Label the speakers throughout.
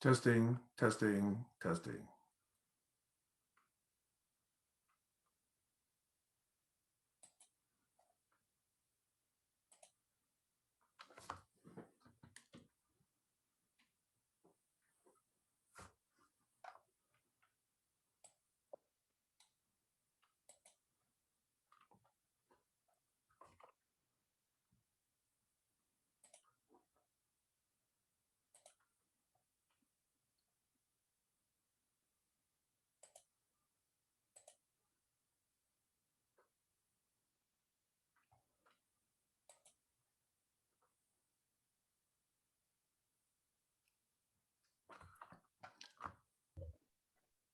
Speaker 1: Testing, testing, testing.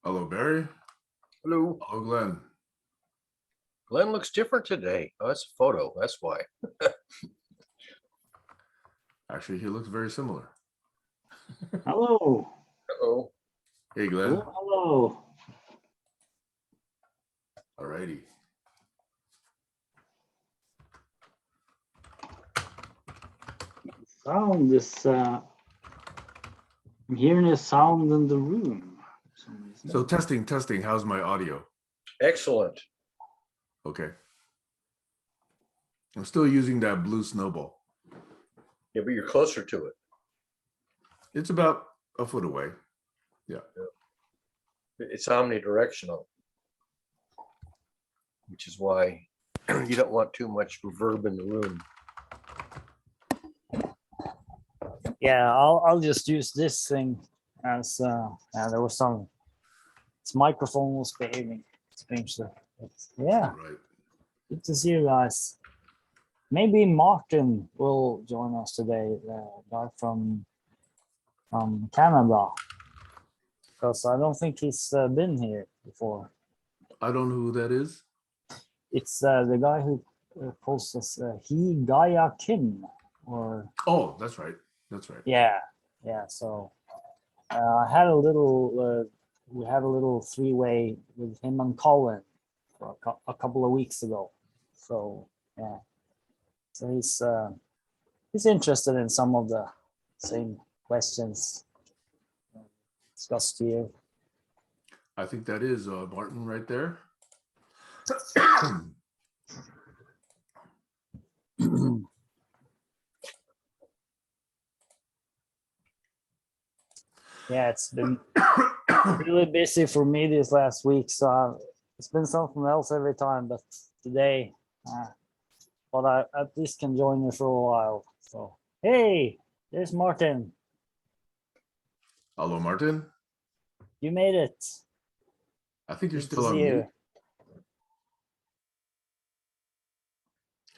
Speaker 1: Hello, Barry.
Speaker 2: Hello.
Speaker 1: Hello, Glenn.
Speaker 2: Glenn looks different today. Oh, that's a photo. That's why.
Speaker 1: Actually, he looks very similar.
Speaker 3: Hello.
Speaker 2: Uh-oh.
Speaker 1: Hey, Glenn.
Speaker 3: Hello.
Speaker 1: All righty.
Speaker 3: Sound is I'm hearing a sound in the room.
Speaker 1: So testing, testing. How's my audio?
Speaker 2: Excellent.
Speaker 1: Okay. I'm still using that blue snowball.
Speaker 2: Yeah, but you're closer to it.
Speaker 1: It's about a foot away. Yeah.
Speaker 2: It's omnidirectional, which is why you don't want too much reverb in the room.
Speaker 3: Yeah, I'll just use this thing as there was some its microphone was behaving strangely. Yeah,
Speaker 1: Right.
Speaker 3: good to see you guys. Maybe Martin will join us today, the guy from Canada, because I don't think he's been here before.
Speaker 1: I don't know who that is.
Speaker 3: It's the guy who calls us he Gaia Kim, or
Speaker 1: Oh, that's right. That's right.
Speaker 3: yeah. So I had a little we had a little three-way with him and Colin for a couple of weeks ago. So yeah, so he's interested in some of the same questions discussed here.
Speaker 1: I think that is Martin right there.
Speaker 3: Yeah, it's been really busy for me this last week, so it's been something else every time. But today, but I at least can join you for a while. So hey, there's Martin.
Speaker 1: Hello, Martin.
Speaker 3: You made it.
Speaker 1: I think you're
Speaker 3: Good to
Speaker 1: still on
Speaker 3: see you.
Speaker 1: mute.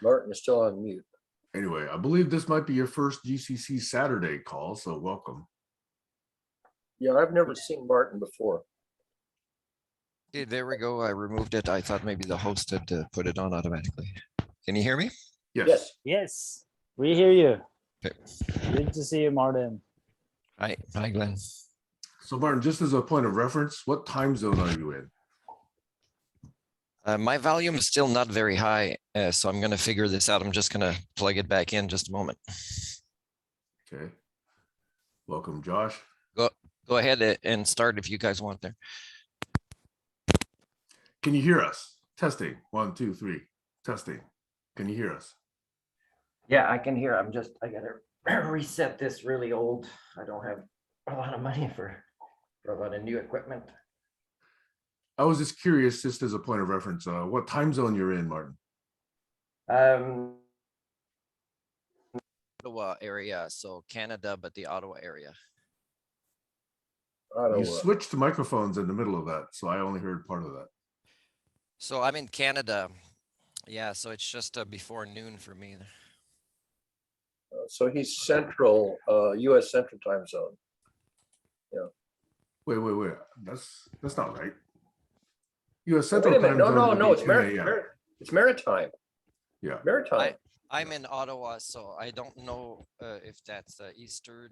Speaker 2: Martin is still on mute.
Speaker 1: Anyway, I believe this might be your first GCC Saturday call, so welcome.
Speaker 2: Yeah, I've never seen Martin before.
Speaker 4: Okay, there we go. I removed it. I thought maybe the host had put it on automatically. Can you hear me?
Speaker 1: Yes.
Speaker 3: Yes, we hear you.
Speaker 4: Okay.
Speaker 3: Good to see you, Martin.
Speaker 4: Hi, Glenn.
Speaker 1: So, Martin, just as a point of reference, what time zone are you in?
Speaker 4: My volume is still not very high, so I'm going to figure this out. I'm just going to plug it back in just a moment.
Speaker 1: Okay. Welcome, Josh.
Speaker 4: Go ahead and start if you guys want there.
Speaker 1: Can you hear us? Testing. 1, 2, 3. Testing. Can you hear us?
Speaker 5: Yeah, I can hear. I gotta reset this really old. I don't have a lot of money for a lot of new equipment.
Speaker 1: I was just curious, just as a point of reference, what time zone you're in, Martin?
Speaker 4: Ottawa area, so Canada, but the Ottawa area.
Speaker 1: You switched microphones in the middle of that, so I only heard part of that.
Speaker 4: So I'm in Canada. Yeah, so it's just before noon for me.
Speaker 2: So he's central, U.S. Central Time Zone. Yeah.
Speaker 1: Wait. That's not right. U.S.
Speaker 2: Wait
Speaker 1: Central
Speaker 2: a minute.
Speaker 1: Time Zone.
Speaker 2: No.
Speaker 1: It's
Speaker 2: It's maritime.
Speaker 1: Yeah.
Speaker 2: Maritime.
Speaker 4: I'm in Ottawa, so I don't know if that's Eastern.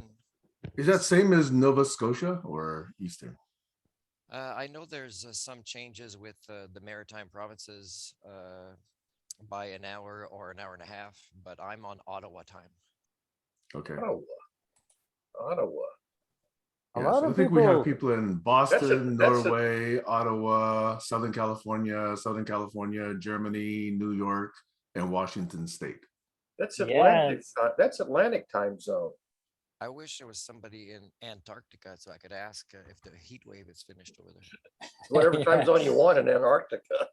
Speaker 1: Is that same as Nova Scotia or Eastern?
Speaker 4: I know there's some changes with the maritime provinces by an hour or an hour and a half, but I'm on Ottawa time.
Speaker 1: Okay.
Speaker 2: Ottawa.
Speaker 3: A
Speaker 1: Yeah,
Speaker 3: lot
Speaker 1: so I
Speaker 3: of
Speaker 1: think we have
Speaker 3: people.
Speaker 1: people in Boston,
Speaker 2: that's a-
Speaker 1: Norway, Ottawa, Southern California, Germany, New York, and Washington State.
Speaker 2: That's Atlantic.
Speaker 3: Yes.
Speaker 2: That's Atlantic time zone.
Speaker 4: I wish there was somebody in Antarctica so I could ask if the heat wave is finished over there.
Speaker 2: Whatever time zone you want in Antarctica.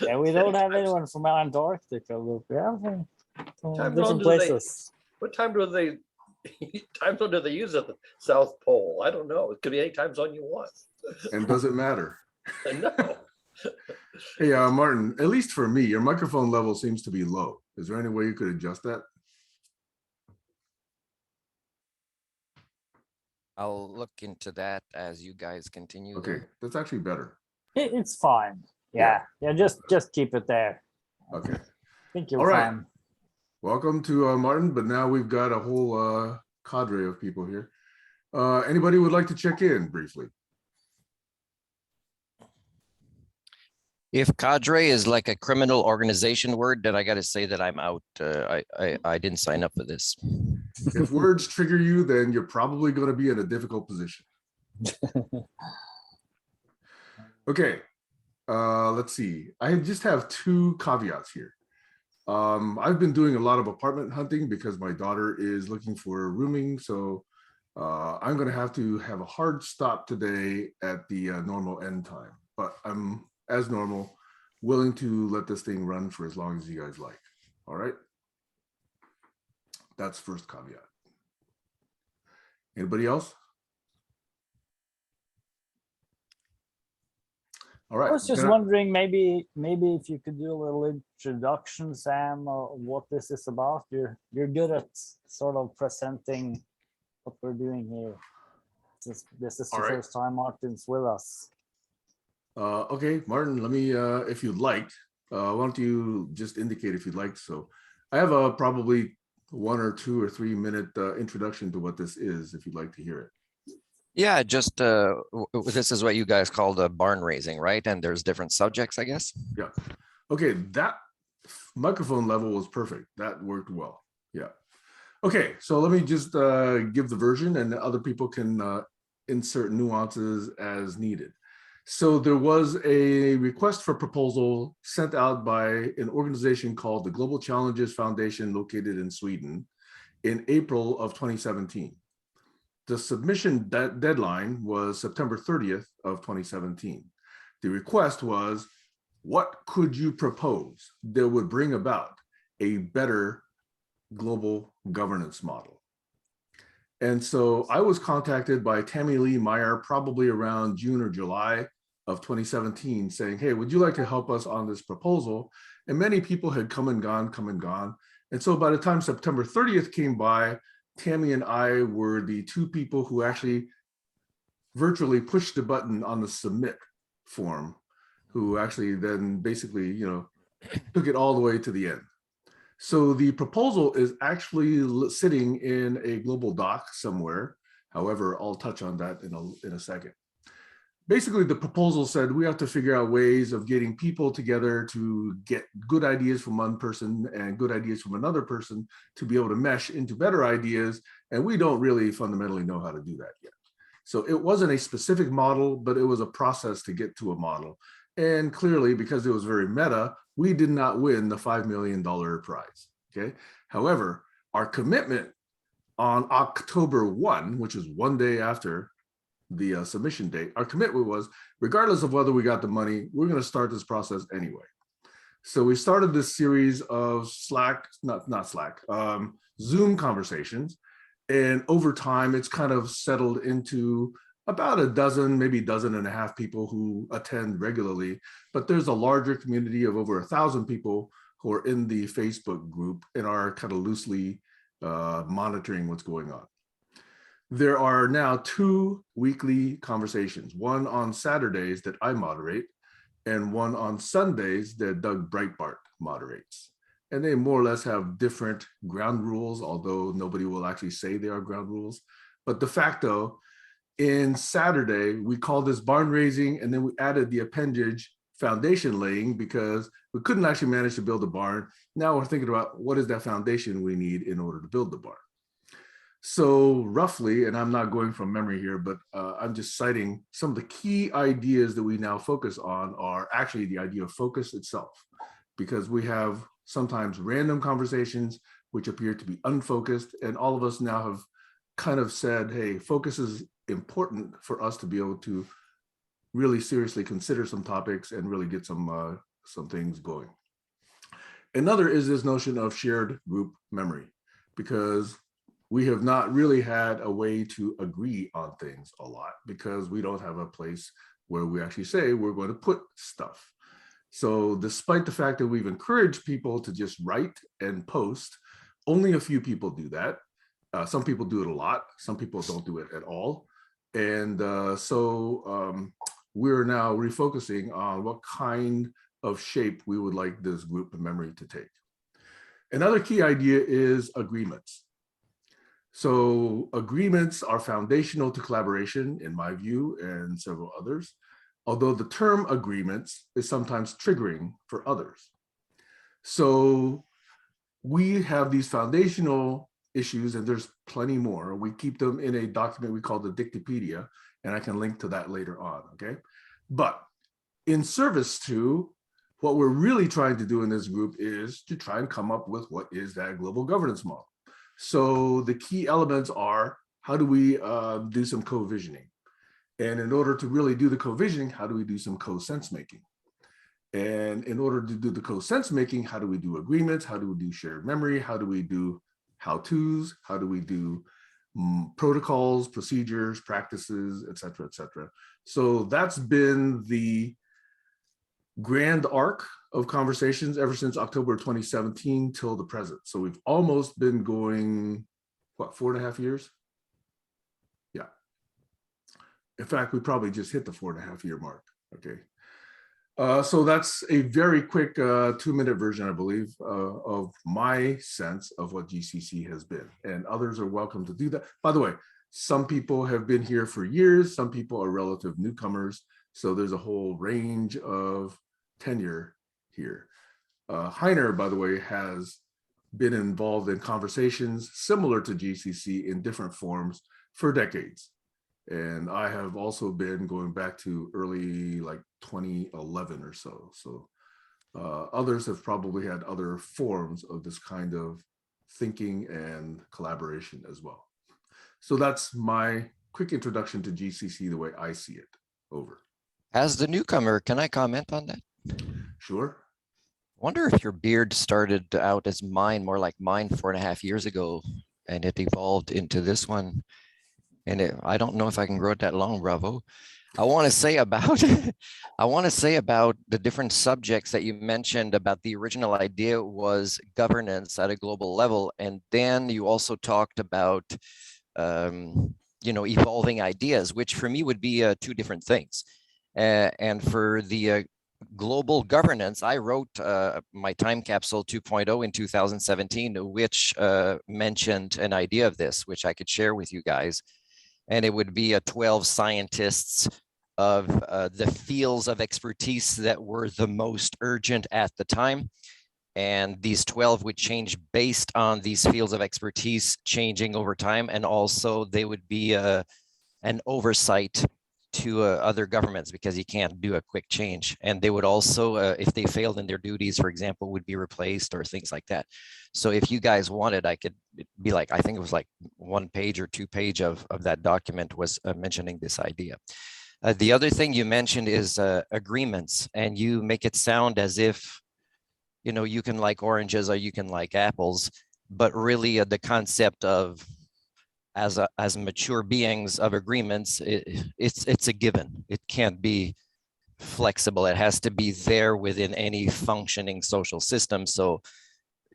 Speaker 3: Yeah, we don't have anyone from Antarctica. But we have from
Speaker 2: Time zone
Speaker 3: different
Speaker 2: do they-
Speaker 3: places.
Speaker 2: What time do they time zone do they use at the South Pole? I don't know. It could be any time zone you want.
Speaker 1: And does it matter?
Speaker 2: No.
Speaker 1: Hey, Martin, at least for me, your microphone level seems to be low. Is there any way you could adjust that?
Speaker 4: I'll look into that as you guys continue.
Speaker 1: Okay,
Speaker 4: there.
Speaker 1: that's actually better.
Speaker 3: It's fine. Yeah, just keep it there.
Speaker 1: Okay,
Speaker 3: I think you're
Speaker 1: All right.
Speaker 3: fine.
Speaker 1: welcome to Martin, but now we've got a whole cadre of people here. Anybody would like to check in briefly?
Speaker 4: If cadre is like a criminal organization word, then I got to say that I'm out. I didn't sign up for this.
Speaker 1: If words trigger you, then you're probably going to be in a difficult position. Okay, let's see. I just have two caveats here. I've been doing a lot of apartment hunting because my daughter is looking for rooming. So I'm going to have a hard stop today at the normal end time. But I'm, as normal, willing to let this thing run for as long as you guys like. All right. That's first caveat. Anybody else? All right.
Speaker 3: I was just
Speaker 1: then
Speaker 3: wondering, maybe if you could do a little introduction, Sam, of what this is about. You're good at sort of presenting what we're doing here. This is the
Speaker 1: All right.
Speaker 3: first time Martin's with us.
Speaker 1: Okay, Martin, let me, if you'd like, why don't you just indicate if you'd like. So I have a probably 1 or 2 or 3 minute introduction to what this is, if you'd like to hear it.
Speaker 4: Yeah, just this is what you guys call the barn raising, right? And there's different subjects, I guess.
Speaker 1: Yeah. Okay, that microphone level was perfect. That worked well. Yeah. Okay, so let me just give the version and other people can insert nuances as needed. So there was a request for proposal sent out by an organization called the Global Challenges Foundation located in Sweden in April of 2017. The submission deadline was September 30th of 2017. The request was, what could you propose that would bring about a better global governance model? And so I was contacted by Tammy Lee Meyer probably around June or July of 2017 saying, hey, would you like to help us on this proposal? And many people had come and gone. And so by the time September 30th came by, Tammy and I were the two people who actually virtually pushed the button on the submit form, who actually then basically, took it all the way to the end. So the proposal is actually sitting in a global doc somewhere. However, I'll touch on that in a second. Basically, the proposal said we have to figure out ways of getting people together to get good ideas from one person and good ideas from another person to be able to mesh into better ideas. And we don't really fundamentally know how to do that yet. So it wasn't a specific model, but it was a process to get to a model. And clearly, because it was very meta, we did not win the $5 million prize. Okay. However, our commitment on October 1, which is one day after the submission date, our commitment was, regardless of whether we got the money, we're going to start this process anyway. So we started this series of Zoom conversations. And over time, it's kind of settled into about a dozen, maybe dozen and a half people who attend regularly. But there's a larger community of over 1,000 people who are in the Facebook group and are kind of loosely monitoring what's going on. There are now 2 weekly conversations, one on Saturdays that I moderate and one on Sundays that Doug Breitbart moderates. And they more or less have different ground rules, although nobody will actually say they are ground rules. But de facto, in Saturday, we called this barn raising, and then we added the appendage foundation laying because we couldn't actually manage to build a barn. Now we're thinking about what is that foundation we need in order to build the barn. So roughly, and I'm not going from memory here, but I'm just citing some of the key ideas that we now focus on are actually the idea of focus itself, because we have sometimes random conversations which appear to be unfocused, and all of us now have kind of said, hey, focus is important for us to be able to really seriously consider some topics and really get some things going. Another is this notion of shared group memory, because we have not really had a way to agree on things a lot because we don't have a place where we actually say we're going to put stuff. So despite the fact that we've encouraged people to just write and post, only a few people do that. Some people do it a lot. Some people don't do it at all. And we're now refocusing on what kind of shape we would like this group memory to take. Another key idea is agreements. So agreements are foundational to collaboration, in my view, and several others, although the term agreements is sometimes triggering for others. So we have these foundational issues, and there's plenty more. We keep them in a document we call the Dictopedia, and I can link to that later on, okay? But in service to what we're really trying to do in this group is to try and come up with what is that global governance model. So the key elements are, how do we do some co-visioning? And in order to really do the co-visioning, how do we do some co-sense making? And in order to do the co-sense making, how do we do agreements? How do we do shared memory? How do we do how-tos? How do we do protocols, procedures, practices, et cetera, et cetera. So that's been the grand arc of conversations ever since October 2017 till the present. So we've almost been going, what, 4.5 years? Yeah. In fact, we probably just hit the 4.5 year mark, okay? So that's a very quick 2-minute version, I believe, of my sense of what GCC has been. And others are welcome to do that. By the way, some people have been here for years. Some people are relative newcomers. So there's a whole range of tenure here. Heiner, by the way, has been involved in conversations similar to GCC in different forms for decades. And I have also been going back to early, like 2011 or so. So others have probably had other forms of this kind of thinking and collaboration as well. So that's my quick introduction to GCC, the way I see it. Over.
Speaker 4: As the newcomer, can I comment on that?
Speaker 1: Sure.
Speaker 4: Wonder if your beard started out as mine, more like mine 4.5 years ago, and it evolved into this one. And I don't know if I can grow it that long, Bravo. I want to say about the different subjects that you mentioned. About the original idea was governance at a global level, and then you also talked about evolving ideas, which for me would be 2 different things. And for the global governance, I wrote my time capsule 2.0 in 2017, which mentioned an idea of this, which I could share with you guys. And it would be 12 scientists of the fields of expertise that were the most urgent at the time. And these 12 would change based on these fields of expertise changing over time. And also they would be an oversight to other governments, because you can't do a quick change. And they would also, if they failed in their duties, for example, would be replaced or things like that. So if you guys wanted, I could be like, I think it was like 1 page or 2 page of that document was mentioning this idea. The other thing you mentioned is agreements, and you make it sound as if, you can like oranges or you can like apples, but really the concept of as mature beings of agreements, it's a given. It can't be flexible. It has to be there within any functioning social system. So,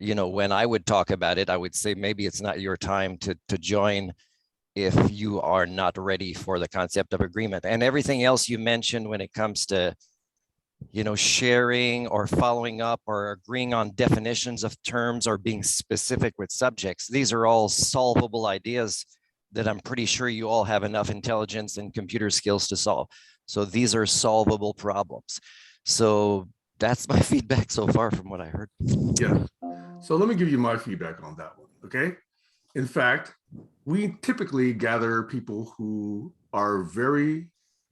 Speaker 4: when I would talk about it, I would say maybe it's not your time to join if you are not ready for the concept of agreement. And everything else you mentioned when it comes to sharing or following up or agreeing on definitions of terms or being specific with subjects. These are all solvable ideas that I'm pretty sure you all have enough intelligence and computer skills to solve. So these are solvable problems. So that's my feedback so far from what I heard.
Speaker 1: Yeah. So let me give you my feedback on that one, okay? In fact, we typically gather people who are very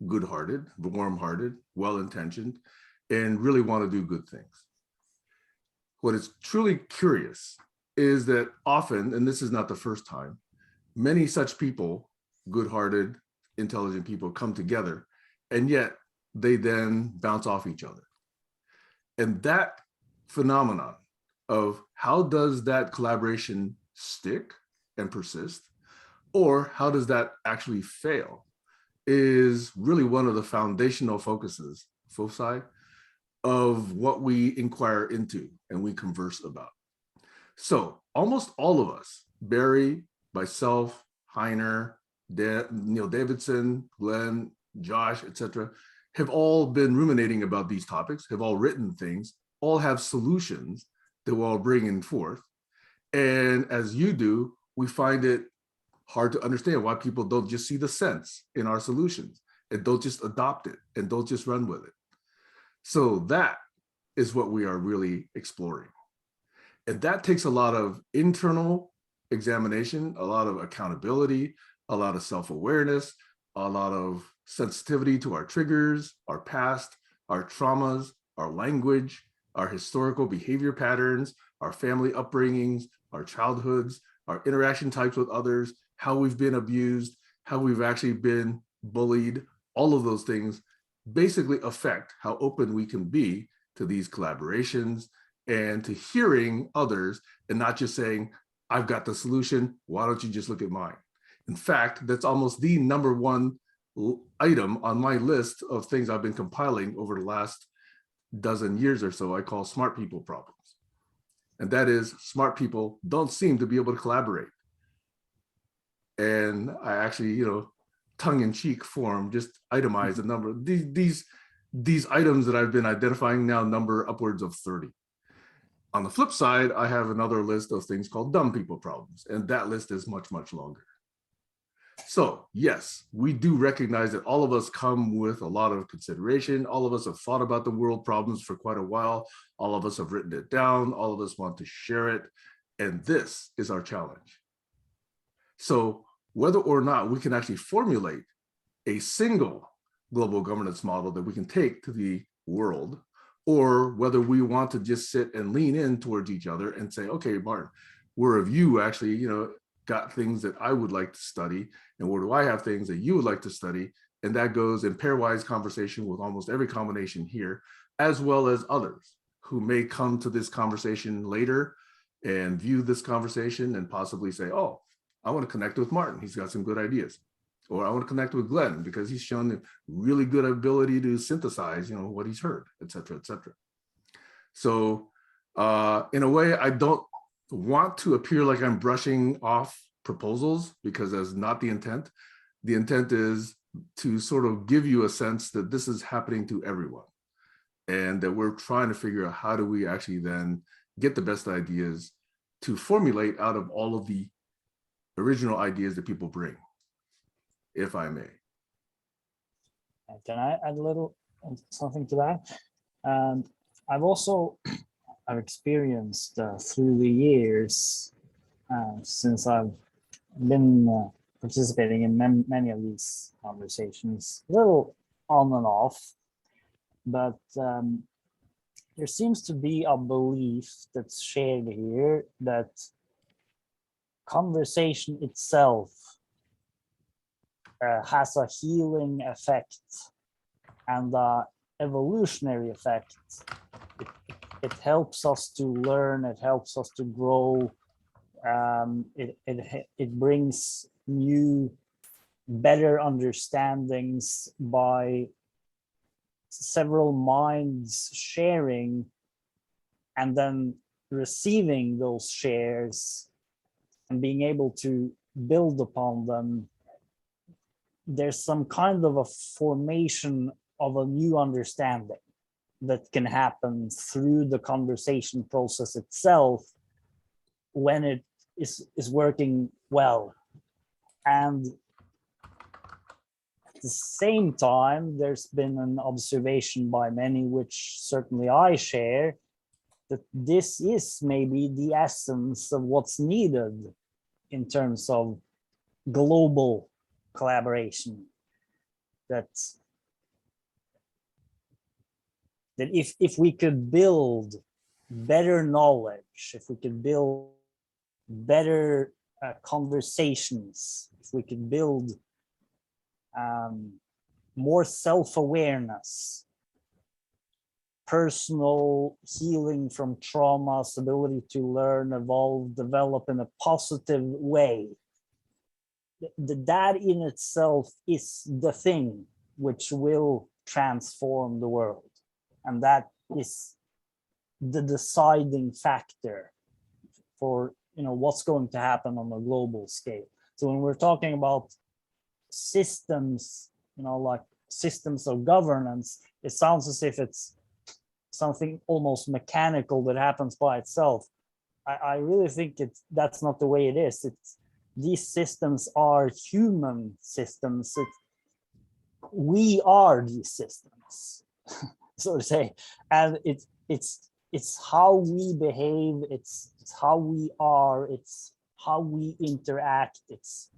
Speaker 1: good-hearted, warm-hearted, well-intentioned, and really want to do good things. What is truly curious is that often, and this is not the first time, many such people, good-hearted, intelligent people, come together, and yet they then bounce off each other. And that phenomenon of how does that collaboration stick and persist, or how does that actually fail, is really one of the foundational foci of what we inquire into and we converse about. So almost all of us, Barry, myself, Heiner, Neil Davidson, Glenn, Josh, etc., have all been ruminating about these topics, have all written things, all have solutions that we're all bringing forth. And as you do, we find it hard to understand why people don't just see the sense in our solutions and don't just adopt it and don't just run with it. So that is what we are really exploring. And that takes a lot of internal examination, a lot of accountability, a lot of self-awareness, a lot of sensitivity to our triggers, our past, our traumas, our language, our historical behavior patterns, our family upbringings, our childhoods, our interaction types with others, how we've been abused, how we've actually been bullied. All of those things basically affect how open we can be to these collaborations and to hearing others and not just saying, I've got the solution, why don't you just look at mine? In fact, that's almost the number one item on my list of things I've been compiling over the last dozen years or so I call smart people problems. And that is, smart people don't seem to be able to collaborate. And I actually, tongue-in-cheek form, just itemize a number. These items that I've been identifying now number upwards of 30. On the flip side, I have another list of things called dumb people problems, and that list is much, much longer. So yes, we do recognize that all of us come with a lot of consideration. All of us have thought about the world problems for quite a while. All of us have written it down. All of us want to share it. And this is our challenge. So whether or not we can actually formulate a single global governance model that we can take to the world, or whether we want to just sit and lean in towards each other and say, okay, Martin, where have you actually, got things that I would like to study, and where do I have things that you would like to study? And that goes in pairwise conversation with almost every combination here, as well as others who may come to this conversation later and view this conversation and possibly say, oh, I want to connect with Martin. He's got some good ideas. Or I want to connect with Glenn because he's shown a really good ability to synthesize, what he's heard, et cetera, et cetera. So in a way, I don't want to appear like I'm brushing off proposals because that's not the intent. The intent is to sort of give you a sense that this is happening to everyone and that we're trying to figure out how do we actually then get the best ideas to formulate out of all of the original ideas that people bring, if I may.
Speaker 3: Can I add a little something to that? I've experienced through the years, since I've been participating in many of these conversations, a little on and off, but there seems to be a belief that's shared here that conversation itself has a healing effect and an evolutionary effect. It helps us to learn, it helps us to grow, it brings new, better understandings by several minds sharing and then receiving those shares and being able to build upon them. There's some kind of a formation of a new understanding that can happen through the conversation process itself when it is working well. And at the same time, there's been an observation by many, which certainly I share, that this is maybe the essence of what's needed in terms of global collaboration. That if we could build better knowledge, if we could build better conversations, if we could build more self-awareness, personal healing from traumas, ability to learn, evolve, develop in a positive way, that in itself is the thing which will transform the world. And that is the deciding factor for what's going to happen on a global scale. So when we're talking about systems, like systems of governance, it sounds as if it's something almost mechanical that happens by itself. I really think that's not the way it is. These systems are human systems. We are these systems, so to say, and it's how we behave, it's how we are, it's how we interact, it's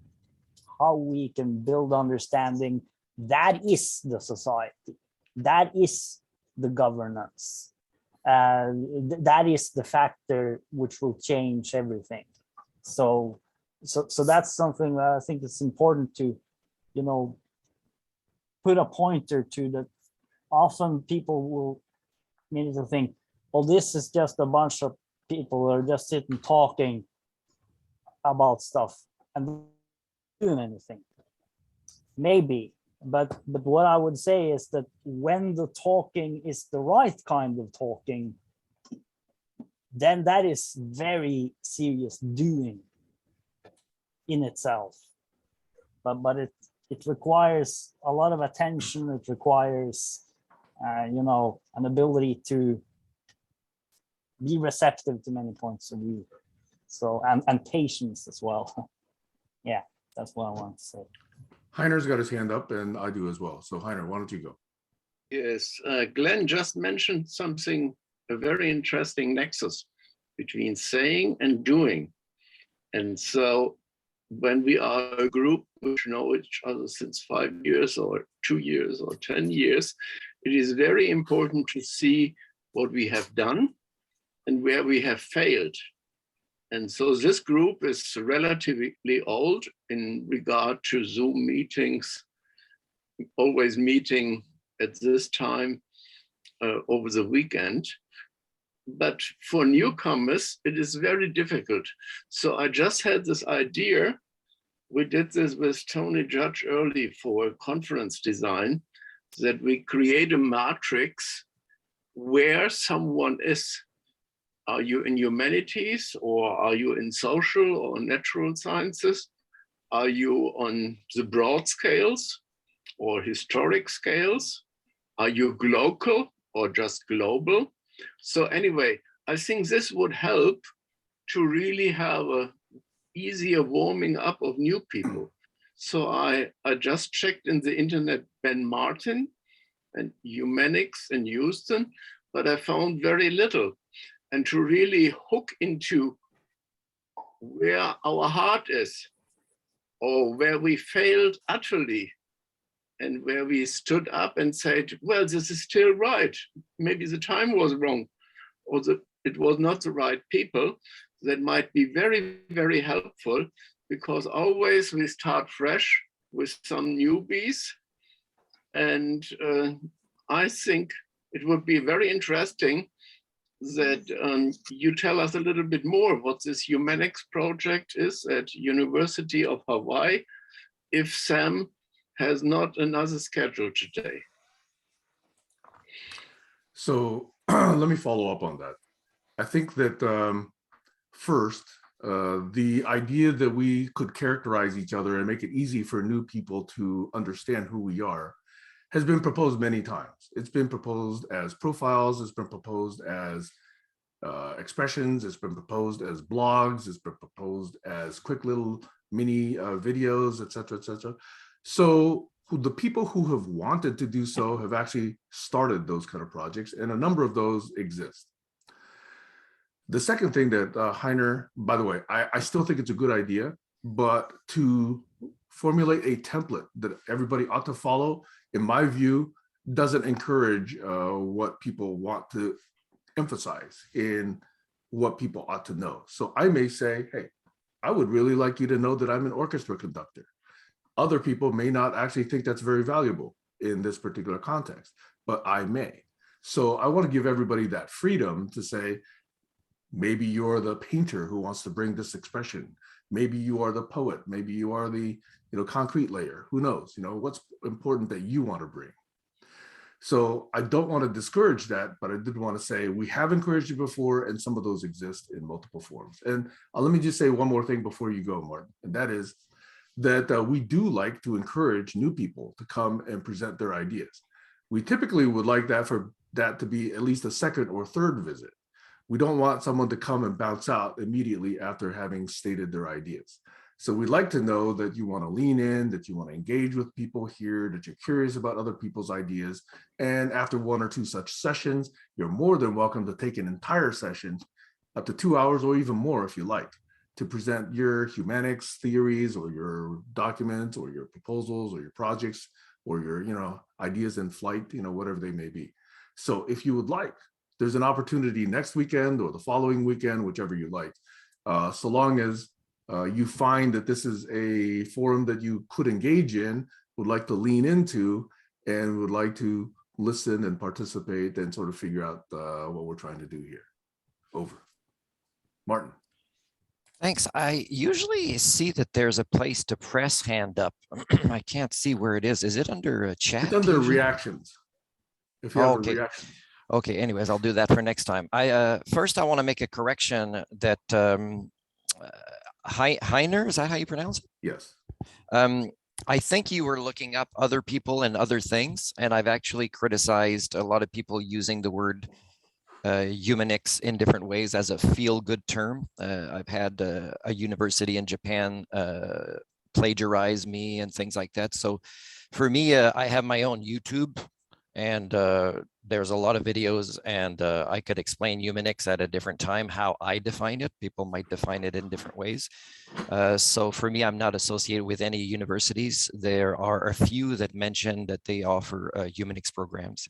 Speaker 3: how we can build understanding. That is the society. That is the governance. That is the factor which will change everything. So that's something that I think it's important to, put a pointer to. That often people will immediately think, well, this is just a bunch of people who are just sitting talking about stuff and doing anything. Maybe, but what I would say is that when the talking is the right kind of talking, then that is very serious doing in itself. But it requires a lot of attention. It requires an ability to be receptive to many points of view. So and patience as well. Yeah, that's what I want to say.
Speaker 1: Heiner's got his hand up, and I do as well. So Heiner, why don't you go?
Speaker 6: Yes, Glenn just mentioned something, a very interesting nexus between saying and doing. And so when we are a group which know each other since 5 years or 2 years or 10 years, it is very important to see what we have done and where we have failed. And so this group is relatively old in regard to Zoom meetings, always meeting at this time over the weekend. But for newcomers, it is very difficult. So I just had this idea. We did this with Tony Judge early for a conference design, that we create a matrix where someone is. Are you in humanities, or are you in social or natural sciences? Are you on the broad scales or historic scales? Are you local or just global? So anyway, I think this would help to really have a easier warming up of new people. So I just checked in the internet Ben Martin and Humanics in Houston, but I found very little. And to really hook into where our heart is, or where we failed utterly, and where we stood up and said, well, this is still right. Maybe the time was wrong, or it was not the right people. That might be very, very helpful, because always we start fresh with some newbies. And I think it would be very interesting that you tell us a little bit more what this Humanics project is at University of Hawaii, if Sam has not another schedule today.
Speaker 1: So let me follow up on that. I think that first, the idea that we could characterize each other and make it easy for new people to understand who we are has been proposed many times. It's been proposed as profiles, it's been proposed as expressions, it's been proposed as blogs, it's been proposed as quick little mini videos, et cetera, et cetera. So the people who have wanted to do so have actually started those kind of projects, and a number of those exist. The second thing that Heiner, by the way, I still think it's a good idea, but to formulate a template that everybody ought to follow, in my view, doesn't encourage what people want to emphasize in what people ought to know. So I may say, hey, I would really like you to know that I'm an orchestra conductor. Other people may not actually think that's very valuable in this particular context, but I may. So I want to give everybody that freedom to say, maybe you're the painter who wants to bring this expression. Maybe you are the poet. Maybe you are the concrete layer. Who knows? What's important that you want to bring. So I don't want to discourage that, but I did want to say we have encouraged you before, and some of those exist in multiple forms. And let me just say one more thing before you go, Martin, and that is that we do like to encourage new people to come and present their ideas. We typically would like that for that to be at least a second or third visit. We don't want someone to come and bounce out immediately after having stated their ideas. So we'd like to know that you want to lean in, that you want to engage with people here, that you're curious about other people's ideas. And after one or two such sessions, you're more than welcome to take an entire session, up to 2 hours or even more if you like, to present your humanics theories or your documents or your proposals or your projects or your ideas in flight, whatever they may be. So if you would like, there's an opportunity next weekend or the following weekend, whichever you like, so long as you find that this is a forum that you could engage in, would like to lean into, and would like to listen and participate and sort of figure out what we're trying to do here. Over. Martin.
Speaker 4: Thanks. I usually see that there's a place to press hand up. I can't see where it is. Is it under a chat?
Speaker 1: It's under
Speaker 4: usually?
Speaker 1: reactions. If you have
Speaker 4: Okay.
Speaker 1: the reactions.
Speaker 4: Okay, anyways, I'll do that for next time. First, I want to make a correction that Heiner, is that how you pronounce it?
Speaker 1: Yes.
Speaker 4: I think you were looking up other people and other things, and I've actually criticized a lot of people using the word humanics in different ways as a feel-good term. I've had a university in Japan plagiarize me and things like that. So for me, I have my own YouTube, and there's a lot of videos, and I could explain humanics at a different time, how I define it. People might define it in different ways. So for me, I'm not associated with any universities. There are a few that mention that they offer humanics programs.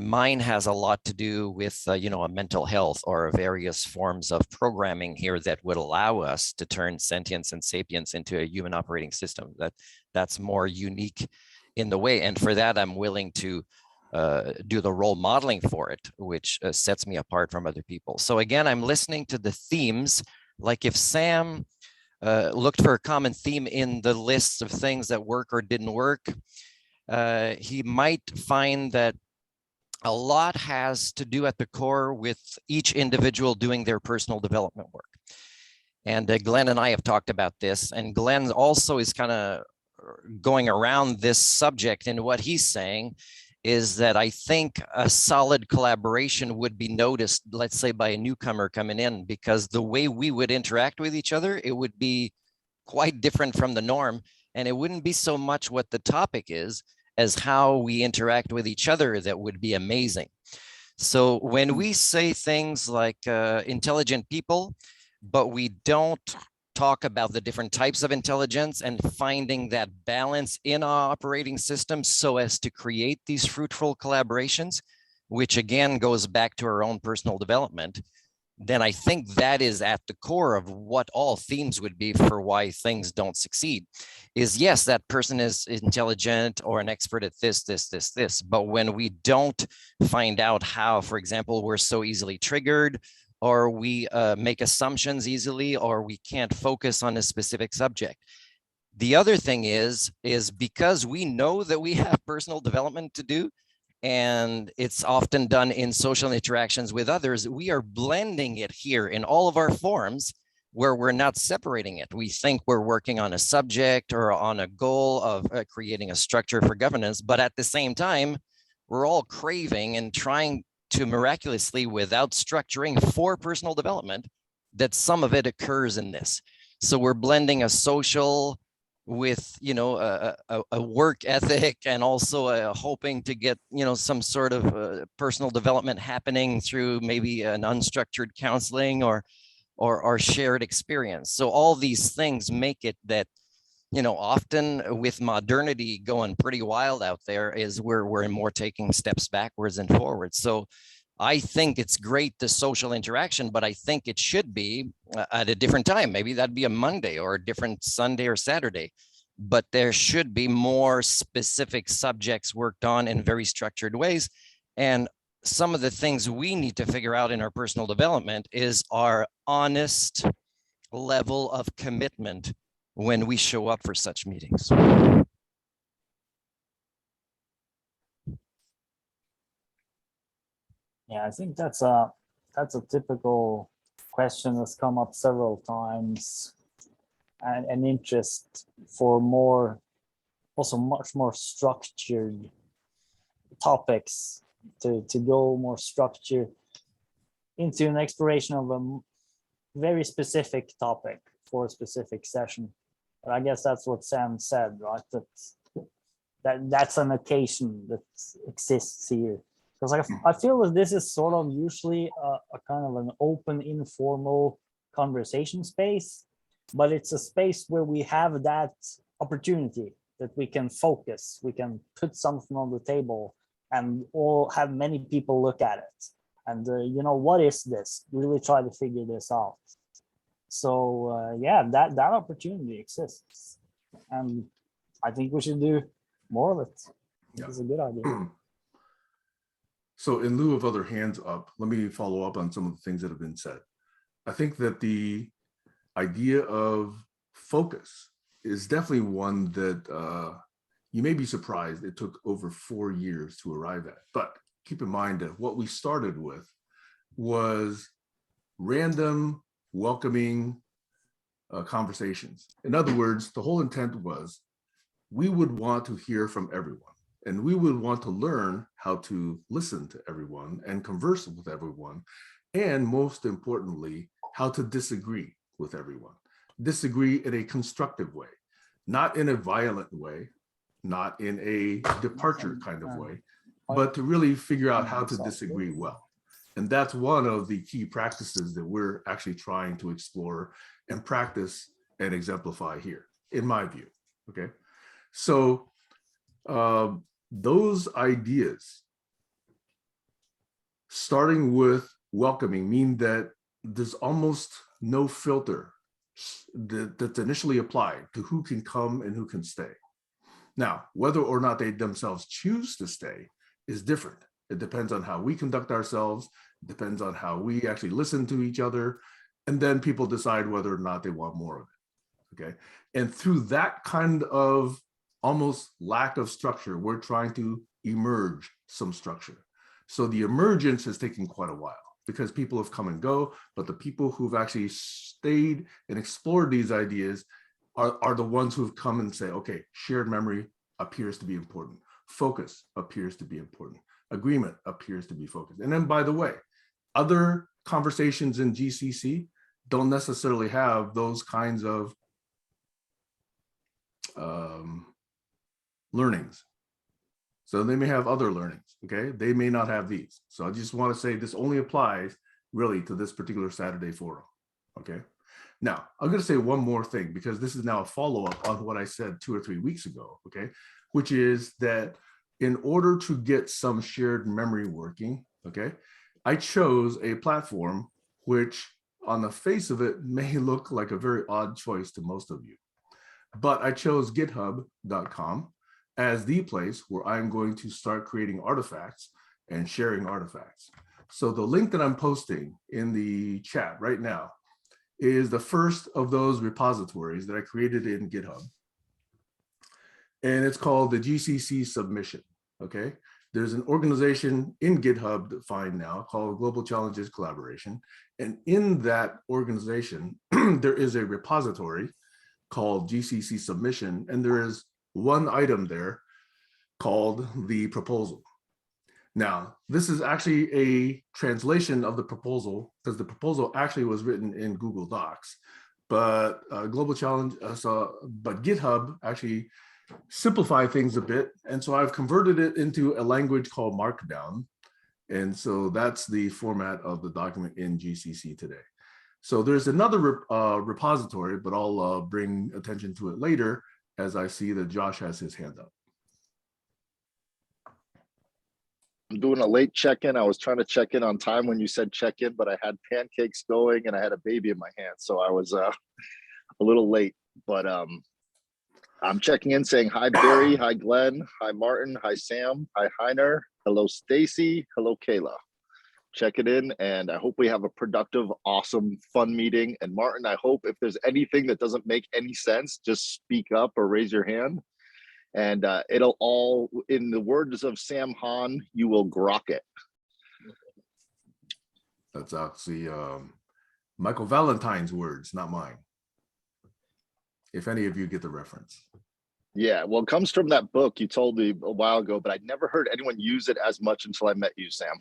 Speaker 4: Mine has a lot to do with, a mental health or various forms of programming here that would allow us to turn sentience and sapience into a human operating system. That's more unique in the way. And for that, I'm willing to do the role modeling for it, which sets me apart from other people. So again, I'm listening to the themes. Like if Sam looked for a common theme in the list of things that work or didn't work, he might find that a lot has to do at the core with each individual doing their personal development work. And Glenn and I have talked about this, and Glenn also is kind of going around this subject, and what he's saying is that I think a solid collaboration would be noticed, let's say by a newcomer coming in, because the way we would interact with each other, it would be quite different from the norm. And it wouldn't be so much what the topic is as how we interact with each other that would be amazing. So when we say things like intelligent people, but we don't talk about the different types of intelligence and finding that balance in our operating system so as to create these fruitful collaborations, which again goes back to our own personal development, then I think that is at the core of what all themes would be for why things don't succeed. Is yes, that person is intelligent or an expert at this, but when we don't find out how, for example, we're so easily triggered, or we make assumptions easily, or we can't focus on a specific subject. The other thing is because we know that we have personal development to do, and it's often done in social interactions with others, we are blending it here in all of our forums where we're not separating it. We think we're working on a subject or on a goal of creating a structure for governance, but at the same time, we're all craving and trying to miraculously, without structuring for personal development, that some of it occurs in this. So we're blending a social with, a work ethic, and also hoping to get, some sort of personal development happening through maybe an unstructured counseling or shared experience. So all these things make it that often with modernity going pretty wild out there is we're more taking steps backwards and forwards. So I think it's great, the social interaction, but I think it should be at a different time. Maybe that'd be a Monday or a different Sunday or Saturday, but there should be more specific subjects worked on in very structured ways. And some of the things we need to figure out in our personal development is our honest level of commitment when we show up for such meetings.
Speaker 3: Yeah, I think that's a typical question that's come up several times, and an interest for more, also much more structured topics, to go more structure into an exploration of a very specific topic for a specific session. But I guess that's what Sam said, right? That's an occasion that exists here. Because I feel that this is sort of usually a kind of an open, informal conversation space, but it's a space where we have that opportunity that we can focus, we can put something on the table and all have many people look at it. And, what is this? Really try to figure this out. So yeah, that opportunity exists. And I think we should do more of it.
Speaker 1: Yeah.
Speaker 3: It's a good idea.
Speaker 1: So in lieu of other hands up, let me follow up on some of the things that have been said. I think that the idea of focus is definitely one that you may be surprised it took over 4 years to arrive at. But keep in mind that what we started with was random, welcoming conversations. In other words, the whole intent was we would want to hear from everyone. And we would want to learn how to listen to everyone and converse with everyone. And most importantly, how to disagree with everyone. Disagree in a constructive way, not in a violent way, not in a departure kind of way, but to really figure out how to disagree well. And that's one of the key practices that we're actually trying to explore and practice and exemplify here, in my view, okay? So, those ideas, starting with welcoming, mean that there's almost no filter that's initially applied to who can come and who can stay. Now, whether or not they themselves choose to stay is different. It depends on how we conduct ourselves, depends on how we actually listen to each other, and then people decide whether or not they want more of it, okay? And through that kind of almost lack of structure, we're trying to emerge some structure. So the emergence has taken quite a while because people have come and go, but the people who've actually stayed and explored these ideas are the ones who've come and say, okay, shared memory appears to be important. Focus appears to be important. Agreement appears to be focused. And then, by the way, other conversations in GCC don't necessarily have those kinds of learnings. So they may have other learnings, okay? They may not have these. So I just want to say this only applies really to this particular Saturday forum, okay? Now, I'm going to say one more thing because this is now a follow-up on what I said 2 or 3 weeks ago, okay? Which is that in order to get some shared memory working, okay, I chose a platform which on the face of it may look like a very odd choice to most of you. But I chose github.com as the place where I'm going to start creating artifacts and sharing artifacts. So the link that I'm posting in the chat right now is the first of those repositories that I created in GitHub. And it's called the GCC submission, okay? There's an organization in GitHub defined now called Global Challenges Collaboration. And in that organization, there is a repository called GCC submission, and there is one item there called the proposal. Now, this is actually a translation of the proposal because the proposal actually was written in Google Docs, but Global Challenge, but GitHub actually simplified things a bit. And so I've converted it into a language called Markdown. And so that's the format of the document in GCC today. So there's another repository, but I'll bring attention to it later, as I see that Josh has his hand up.
Speaker 7: I'm doing a late check-in. I was trying to check in on time when you said check-in, but I had pancakes going and I had a baby in my hand. So I was a little late, but I'm checking in saying hi, Barry. Hi, Glenn. Hi, Martin. Hi, Sam. Hi, Heiner. Hello, Stacy. Hello, Kayla. Check it in, and I hope we have a productive, awesome, fun meeting. And Martin, I hope if there's anything that doesn't make any sense, just speak up or raise your hand. And it'll all, in the words of Sam Hahn, you will grok it.
Speaker 1: That's actually Michael Valentine's words, not mine. If any of you get the reference.
Speaker 7: Yeah, well, it comes from that book you told me a while ago, but I'd never heard anyone use it as much until I met you, Sam.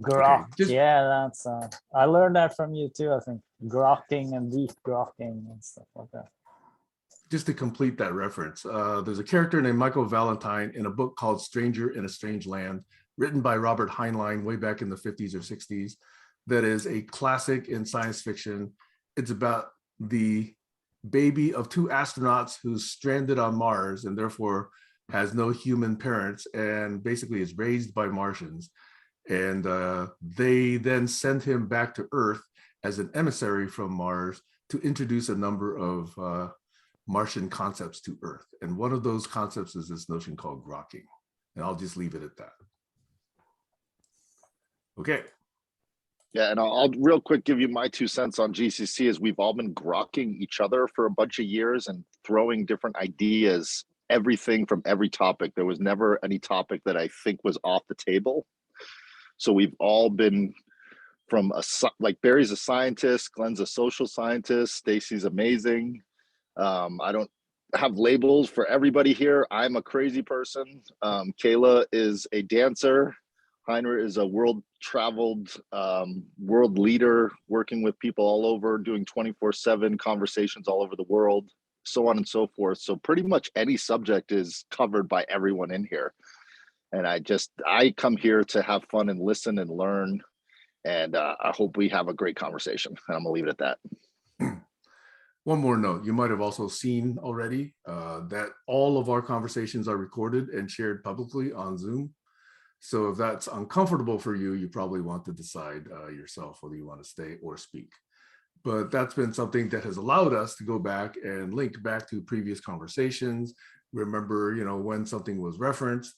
Speaker 3: Grok.
Speaker 1: just-
Speaker 3: Yeah, that's I learned that from you too, I think. Grokking and deep grokking and stuff like that.
Speaker 1: Just to complete that reference, there's a character named Michael Valentine in a book called Stranger in a Strange Land, written by Robert Heinlein way back in the 50s or 60s. That is a classic in science fiction. It's about the baby of two astronauts who's stranded on Mars and therefore has no human parents and basically is raised by Martians. And they then send him back to Earth as an emissary from Mars to introduce a number of Martian concepts to Earth. And one of those concepts is this notion called grokking. And I'll just leave it at that. Okay.
Speaker 7: Yeah, and I'll real quick give you my 2 cents on GCC is we've all been grokking each other for a bunch of years and throwing different ideas, everything from every topic. There was never any topic that I think was off the table. So we've all been from like Barry's a scientist, Glenn's a social scientist, Stacy's amazing. I don't have labels for everybody here. I'm a crazy person. Kayla is a dancer. Heiner is a world-traveled world leader, working with people all over, doing 24/7 conversations all over the world, so on and so forth. So pretty much any subject is covered by everyone in here. And I come here to have fun and listen and learn. And I hope we have a great conversation. And I'm gonna leave it at that.
Speaker 1: One more note, you might have also seen already that all of our conversations are recorded and shared publicly on Zoom. So if that's uncomfortable for you, you probably want to decide yourself whether you want to stay or speak. But that's been something that has allowed us to go back and link back to previous conversations, remember, when something was referenced.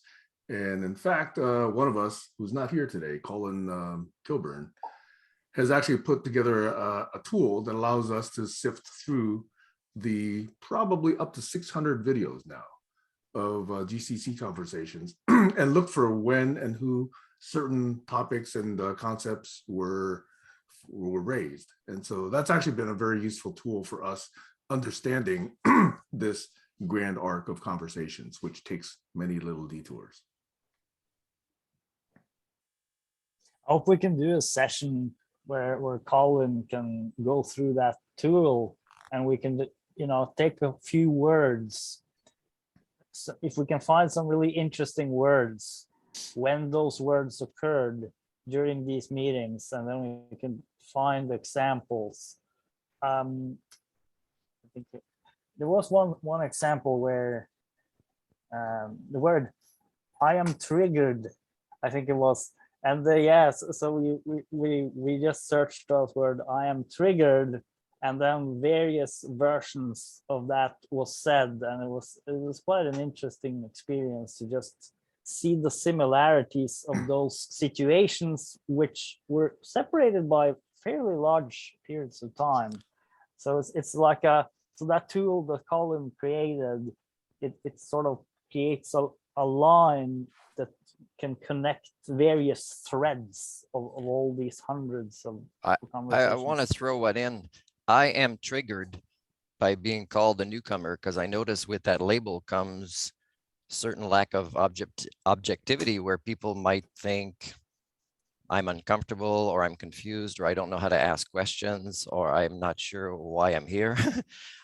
Speaker 1: And in fact, one of us who's not here today, Colin Kilburn, has actually put together a tool that allows us to sift through the probably up to 600 videos now of GCC conversations and look for when and who certain topics and concepts were raised. And so that's actually been a very useful tool for us understanding this grand arc of conversations, which takes many little detours.
Speaker 3: I hope we can do a session where Colin can go through that tool and we can, take a few words. So if we can find some really interesting words, when those words occurred during these meetings, and then we can find examples. I think there was one example where the word "I am triggered," I think it was, and yes, so we just searched those word "I am triggered," and then various versions of that was said, and it was quite an interesting experience to just see the similarities of those situations, which were separated by fairly large periods of time. So it's like so that tool that Colin created, it sort of creates a line that can connect various threads of all these hundreds of conversations.
Speaker 4: I want to throw what in. I am triggered by being called a newcomer because I notice with that label comes certain lack of objectivity where people might think I'm uncomfortable or I'm confused or I don't know how to ask questions or I'm not sure why I'm here.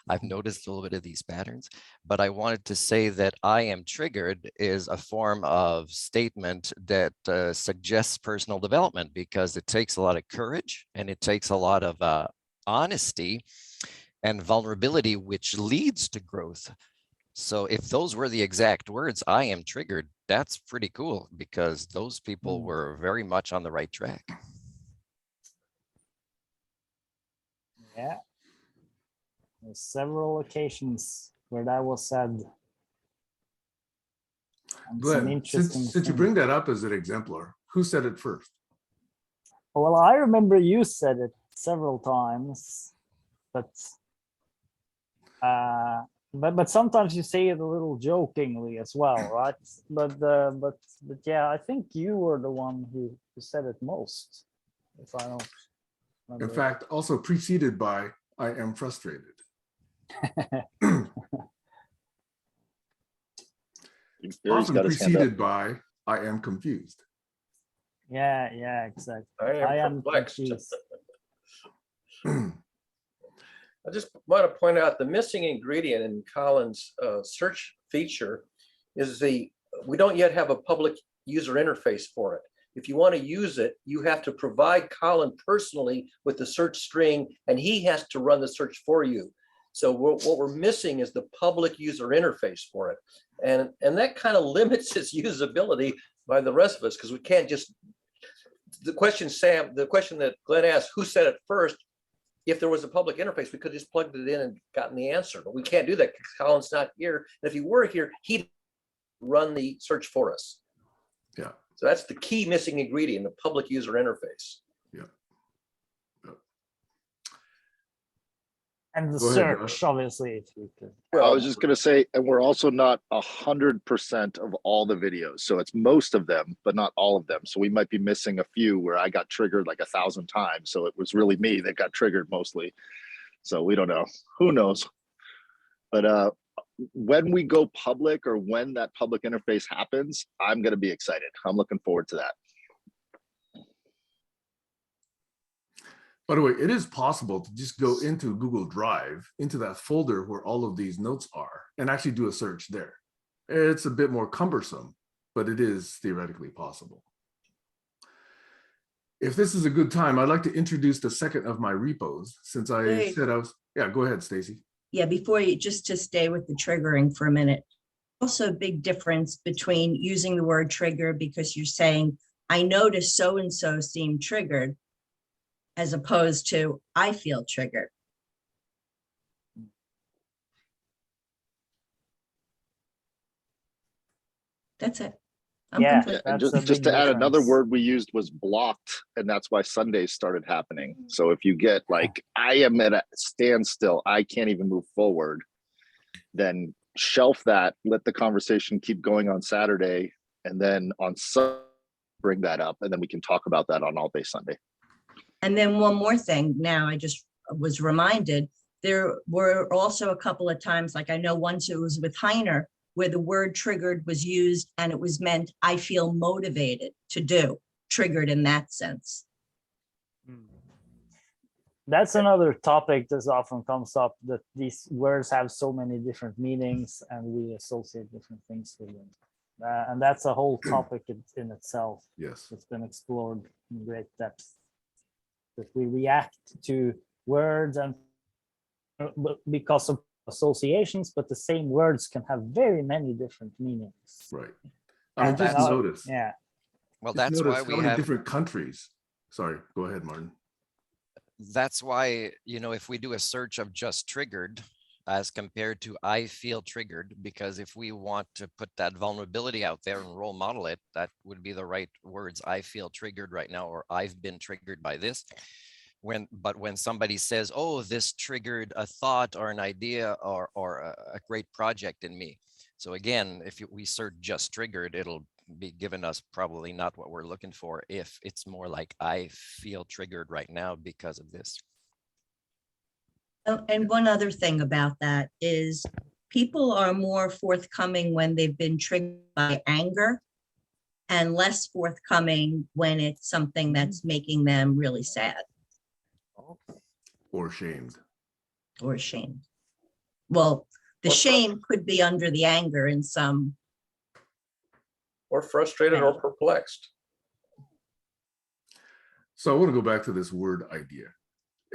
Speaker 4: I've noticed a little bit of these patterns, but I wanted to say that I am triggered is a form of statement that suggests personal development because it takes a lot of courage and it takes a lot of honesty and vulnerability, which leads to growth. So if those were the exact words, I am triggered, that's pretty cool because those people were very much on the right track.
Speaker 3: Yeah. There's several occasions where that was said. And some
Speaker 1: Glenn,
Speaker 3: interesting
Speaker 1: since you
Speaker 3: things.
Speaker 1: bring that up as an exemplar, who said it first?
Speaker 3: Well, I remember you said it several times, but sometimes you say it a little jokingly as well, right? But yeah, I think you were the one who said it most, if I don't
Speaker 1: In
Speaker 3: remember.
Speaker 1: fact, also preceded by I am frustrated.
Speaker 7: Gary's
Speaker 1: Often
Speaker 7: got his hand up.
Speaker 1: preceded by I am confused.
Speaker 3: Yeah, exactly.
Speaker 2: I am perplexed.
Speaker 3: confused.
Speaker 2: I just want to point out the missing ingredient in Colin's search feature is we don't yet have a public user interface for it. If you want to use it, you have to provide Colin personally with the search string, and he has to run the search for you. So what we're missing is the public user interface for it. And that kind of limits its usability by the rest of us, because we can't just, the question that Glenn asked, who said it first? If there was a public interface, we could just plugged it in and gotten the answer, but we can't do that because Colin's not here. And if he were here, he'd run the search for us.
Speaker 1: Yeah.
Speaker 2: So that's the key missing ingredient, the public user interface.
Speaker 1: Yeah.
Speaker 3: And the
Speaker 1: Go ahead,
Speaker 3: search,
Speaker 1: Josh.
Speaker 3: obviously, if you could.
Speaker 7: I was just gonna say, and we're also not 100% of all the videos. So it's most of them, but not all of them. So we might be missing a few where I got triggered like 1,000 times. So it was really me that got triggered mostly. So we don't know. Who knows? But when we go public or when that public interface happens, I'm gonna be excited. I'm looking forward to that.
Speaker 1: By the way, it is possible to just go into Google Drive, into that folder where all of these notes are, and actually do a search there. It's a bit more cumbersome, but it is theoretically possible. If this is a good time, I'd like to introduce the second of my repos, since I
Speaker 8: Wait.
Speaker 1: said I was, yeah, go ahead, Stacy.
Speaker 8: Yeah, before you, just to stay with the triggering for a minute. Also a big difference between using the word trigger because you're saying, I noticed so-and-so seemed triggered, as opposed to, I feel triggered. That's it. I'm
Speaker 3: Yeah.
Speaker 8: complete.
Speaker 7: And
Speaker 3: That's a
Speaker 7: just
Speaker 3: big
Speaker 7: to add, another
Speaker 3: difference.
Speaker 7: word we used was blocked, and that's why Sundays started happening. So if you get like, I am at a standstill, I can't even move forward, then shelf that, let the conversation keep going on Saturday, and then on Sunday, bring that up, and then we can talk about that on All Day Sunday.
Speaker 8: And then one more thing, now I just was reminded, there were also a couple of times, like I know once it was with Heiner, where the word triggered was used and it was meant, I feel motivated to do, triggered in that sense.
Speaker 3: That's another topic that often comes up, that these words have so many different meanings and we associate different things with them. And that's a whole topic in itself.
Speaker 1: Yes.
Speaker 3: It's been explored in great depth. That we react to words and because of associations, but the same words can have very many different meanings.
Speaker 1: Right. I mean,
Speaker 3: And
Speaker 1: just
Speaker 3: also-
Speaker 1: notice.
Speaker 3: Yeah.
Speaker 4: Well,
Speaker 1: Just
Speaker 4: that's why
Speaker 1: notice
Speaker 4: we
Speaker 1: how many
Speaker 4: have,
Speaker 1: different countries. Sorry, go ahead, Martin.
Speaker 4: that's why, you know, if we do a search of just triggered as compared to I feel triggered, because if we want to put that vulnerability out there and role model it, that would be the right words. I feel triggered right now, or I've been triggered by this. But when somebody says, oh, this triggered a thought or an idea or a great project in me. So again, if we search just triggered, it'll be giving us probably not what we're looking for if it's more like I feel triggered right now because of this.
Speaker 8: Oh, and one other thing about that is people are more forthcoming when they've been triggered by anger and less forthcoming when it's something that's making them really sad
Speaker 1: Or shamed.
Speaker 8: or ashamed. Well, the shame could be under the anger in some.
Speaker 2: Or frustrated or perplexed.
Speaker 1: So I want to go back to this word idea.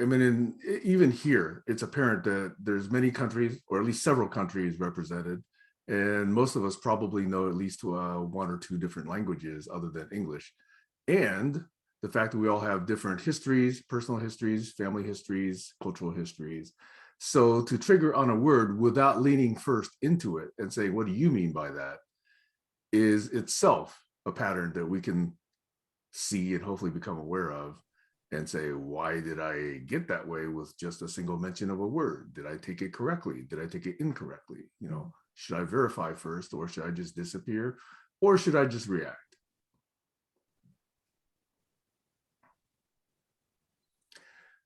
Speaker 1: I mean, even here, it's apparent that there's many countries, or at least several countries represented, and most of us probably know at least one or two different languages other than English. And the fact that we all have different histories, personal histories, family histories, cultural histories. So to trigger on a word without leaning first into it and saying, what do you mean by that, is itself a pattern that we can see and hopefully become aware of and say, why did I get that way with just a single mention of a word? Did I take it correctly? Did I take it incorrectly? You know, should I verify first, or should I just disappear, or should I just react?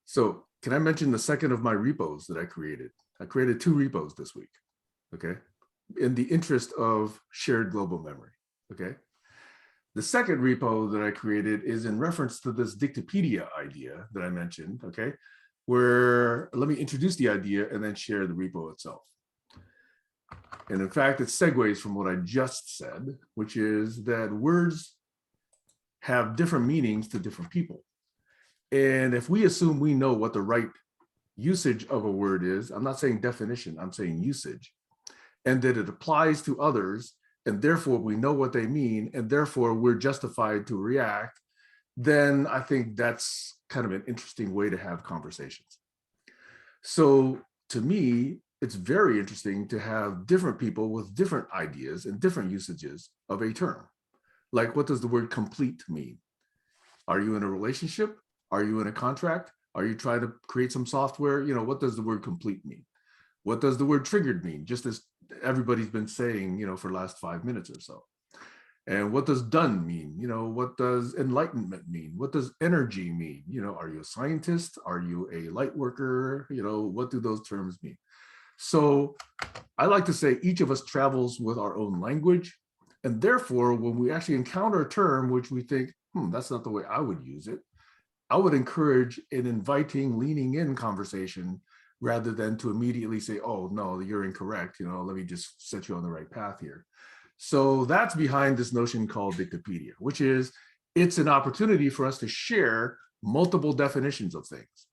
Speaker 1: So can I mention the second of my repos that I created? I created 2 repos this week, okay? In the interest of shared global memory, okay? The second repo that I created is in reference to this Dictopedia idea that I mentioned, okay? Where, let me introduce the idea and then share the repo itself. And in fact, it segues from what I just said, which is that words have different meanings to different people. And if we assume we know what the right usage of a word is, I'm not saying definition, I'm saying usage, and that it applies to others, and therefore we know what they mean, and therefore we're justified to react, then I think that's kind of an interesting way to have conversations. So to me, it's very interesting to have different people with different ideas and different usages of a term. Like, what does the word complete mean? Are you in a relationship? Are you in a contract? Are you trying to create some software? You know, what does the word complete mean? What does the word triggered mean? Just as everybody's been saying, you know, for the last 5 minutes or so. And what does done mean? You know, what does enlightenment mean? What does energy mean? You know, are you a scientist? Are you a light worker? You know, what do those terms mean? So I like to say each of us travels with our own language. And therefore, when we actually encounter a term which we think, that's not the way I would use it, I would encourage an inviting, leaning in conversation rather than to immediately say, oh, no, you're incorrect. You know, let me just set you on the right path here. So that's behind this notion called Dictopedia, which is it's an opportunity for us to share multiple definitions of things.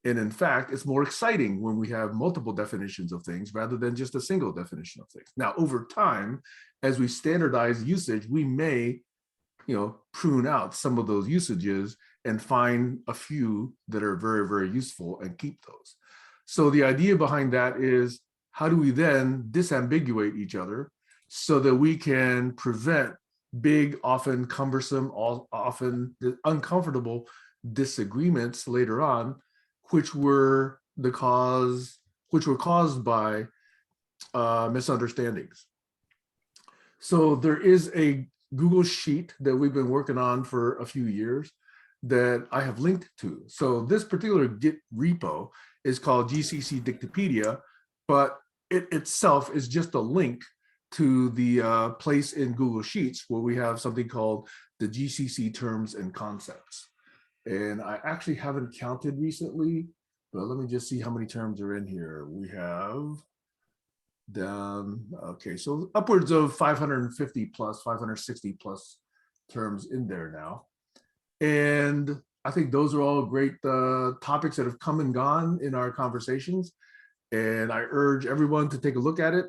Speaker 1: And in fact, it's more exciting when we have multiple definitions of things rather than just a single definition of things. Now, over time, as we standardize usage, we may, you know, prune out some of those usages and find a few that are very, very useful and keep those. So the idea behind that is, how do we then disambiguate each other so that we can prevent big, often cumbersome, often uncomfortable disagreements later on, which were caused by misunderstandings. So there is a Google Sheet that we've been working on for a few years that I have linked to. So this particular Git repo is called GCC Dictopedia, but it itself is just a link to the place in Google Sheets where we have something called the GCC terms and concepts. And I actually haven't counted recently, but let me just see how many terms are in here. We have okay, so upwards of 550 plus, 560 plus terms in there now. And I think those are all great topics that have come and gone in our conversations. And I urge everyone to take a look at it.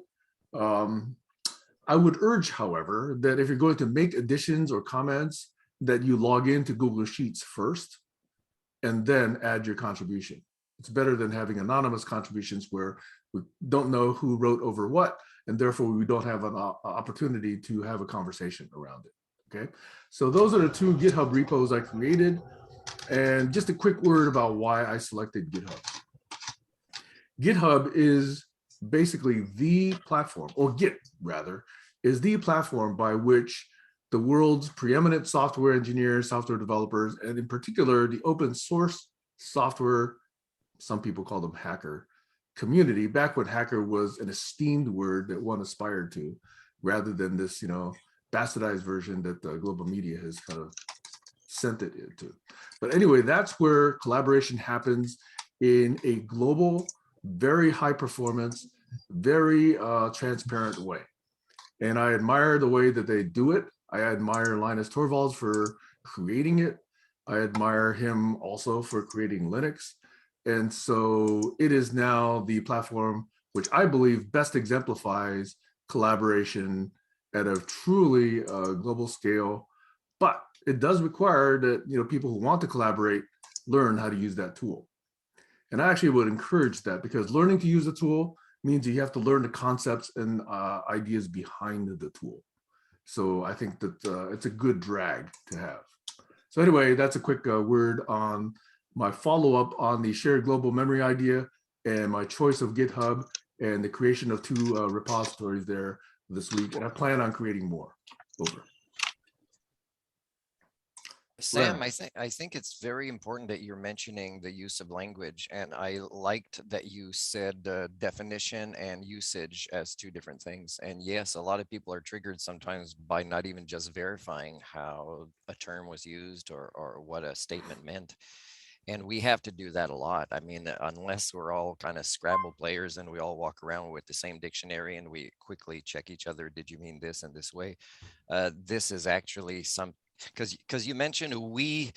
Speaker 1: I would urge, however, that if you're going to make additions or comments, that you log into Google Sheets first and then add your contribution. It's better than having anonymous contributions where we don't know who wrote over what, and therefore we don't have an opportunity to have a conversation around it. Okay, so those are the 2 GitHub repos I created. And just a quick word about why I selected GitHub. GitHub is basically the platform, or Git rather, is the platform by which the world's preeminent software engineers, software developers, and in particular, the open source software, some people call them hacker, community, back when hacker was an esteemed word that one aspired to, rather than this, you know, bastardized version that the global media has kind of sent it into. But anyway, that's where collaboration happens in a global, very high performance, very transparent way. And I admire the way that they do it. I admire Linus Torvalds for creating it. I admire him also for creating Linux. And so it is now the platform which I believe best exemplifies collaboration at a truly global scale. But it does require that people who want to collaborate learn how to use that tool. And I actually would encourage that, because learning to use the tool means you have to learn the concepts and ideas behind the tool. So I think that it's a good drag to have. So anyway, that's a quick word on my follow-up on the shared global memory idea and my choice of GitHub and the creation of 2 repositories there this week. And I plan on creating more. Over.
Speaker 4: Sam,
Speaker 1: Len.
Speaker 4: I think it's very important that you're mentioning the use of language, and I liked that you said definition and usage as 2 different things. And yes, a lot of people are triggered sometimes by not even just verifying how a term was used or what a statement meant. And we have to do that a lot. I mean, unless we're all kind of Scrabble players and we all walk around with the same dictionary and we quickly check each other, did you mean this in this way? This is actually some, because you mentioned we,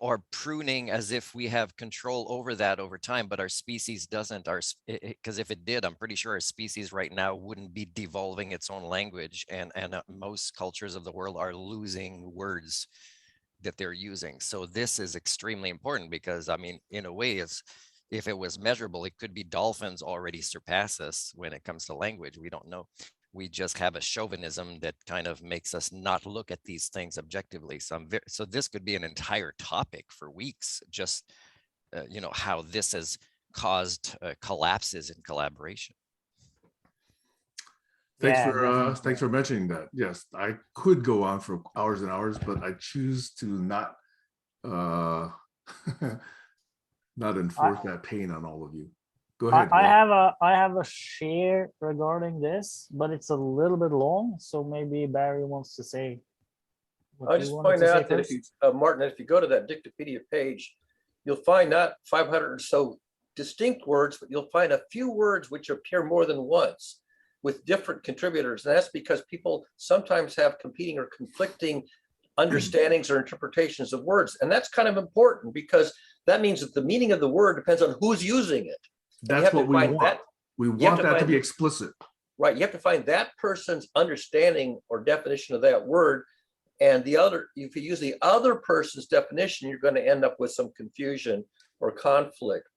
Speaker 4: are pruning as if we have control over that over time, but our species doesn't. Because if it did, I'm pretty sure our species right now wouldn't be devolving its own language, and most cultures of the world are losing words that they're using. So this is extremely important, because I mean, in a way, if it was measurable, it could be dolphins already surpass us when it comes to language. We don't know. We just have a chauvinism that kind of makes us not look at these things objectively. So this could be an entire topic for weeks, just how this has caused collapses in collaboration.
Speaker 1: Thanks
Speaker 3: Yeah,
Speaker 1: for
Speaker 3: definitely.
Speaker 1: mentioning that. Yes, I could go on for hours and hours, but I choose to not not enforce that pain on all of you. Go ahead.
Speaker 3: I have a share regarding this, but it's a little bit long, so maybe Barry wants to say what
Speaker 2: I'll
Speaker 3: you
Speaker 2: just
Speaker 3: wanted
Speaker 2: point
Speaker 3: to say
Speaker 2: out that if
Speaker 3: first.
Speaker 2: you, Martin, if you go to that Dictopedia page, you'll find not 500 or so distinct words, but you'll find a few words which appear more than once with different contributors. And that's because people sometimes have competing or conflicting understandings or interpretations of words. And that's kind of important, because that means that the meaning of the word depends on who's using it.
Speaker 1: That's what we want. We want that to be explicit.
Speaker 2: Right. You have to find that person's understanding or definition of that word. And the other, if you use the other person's definition, you're going to end up with some confusion or conflict.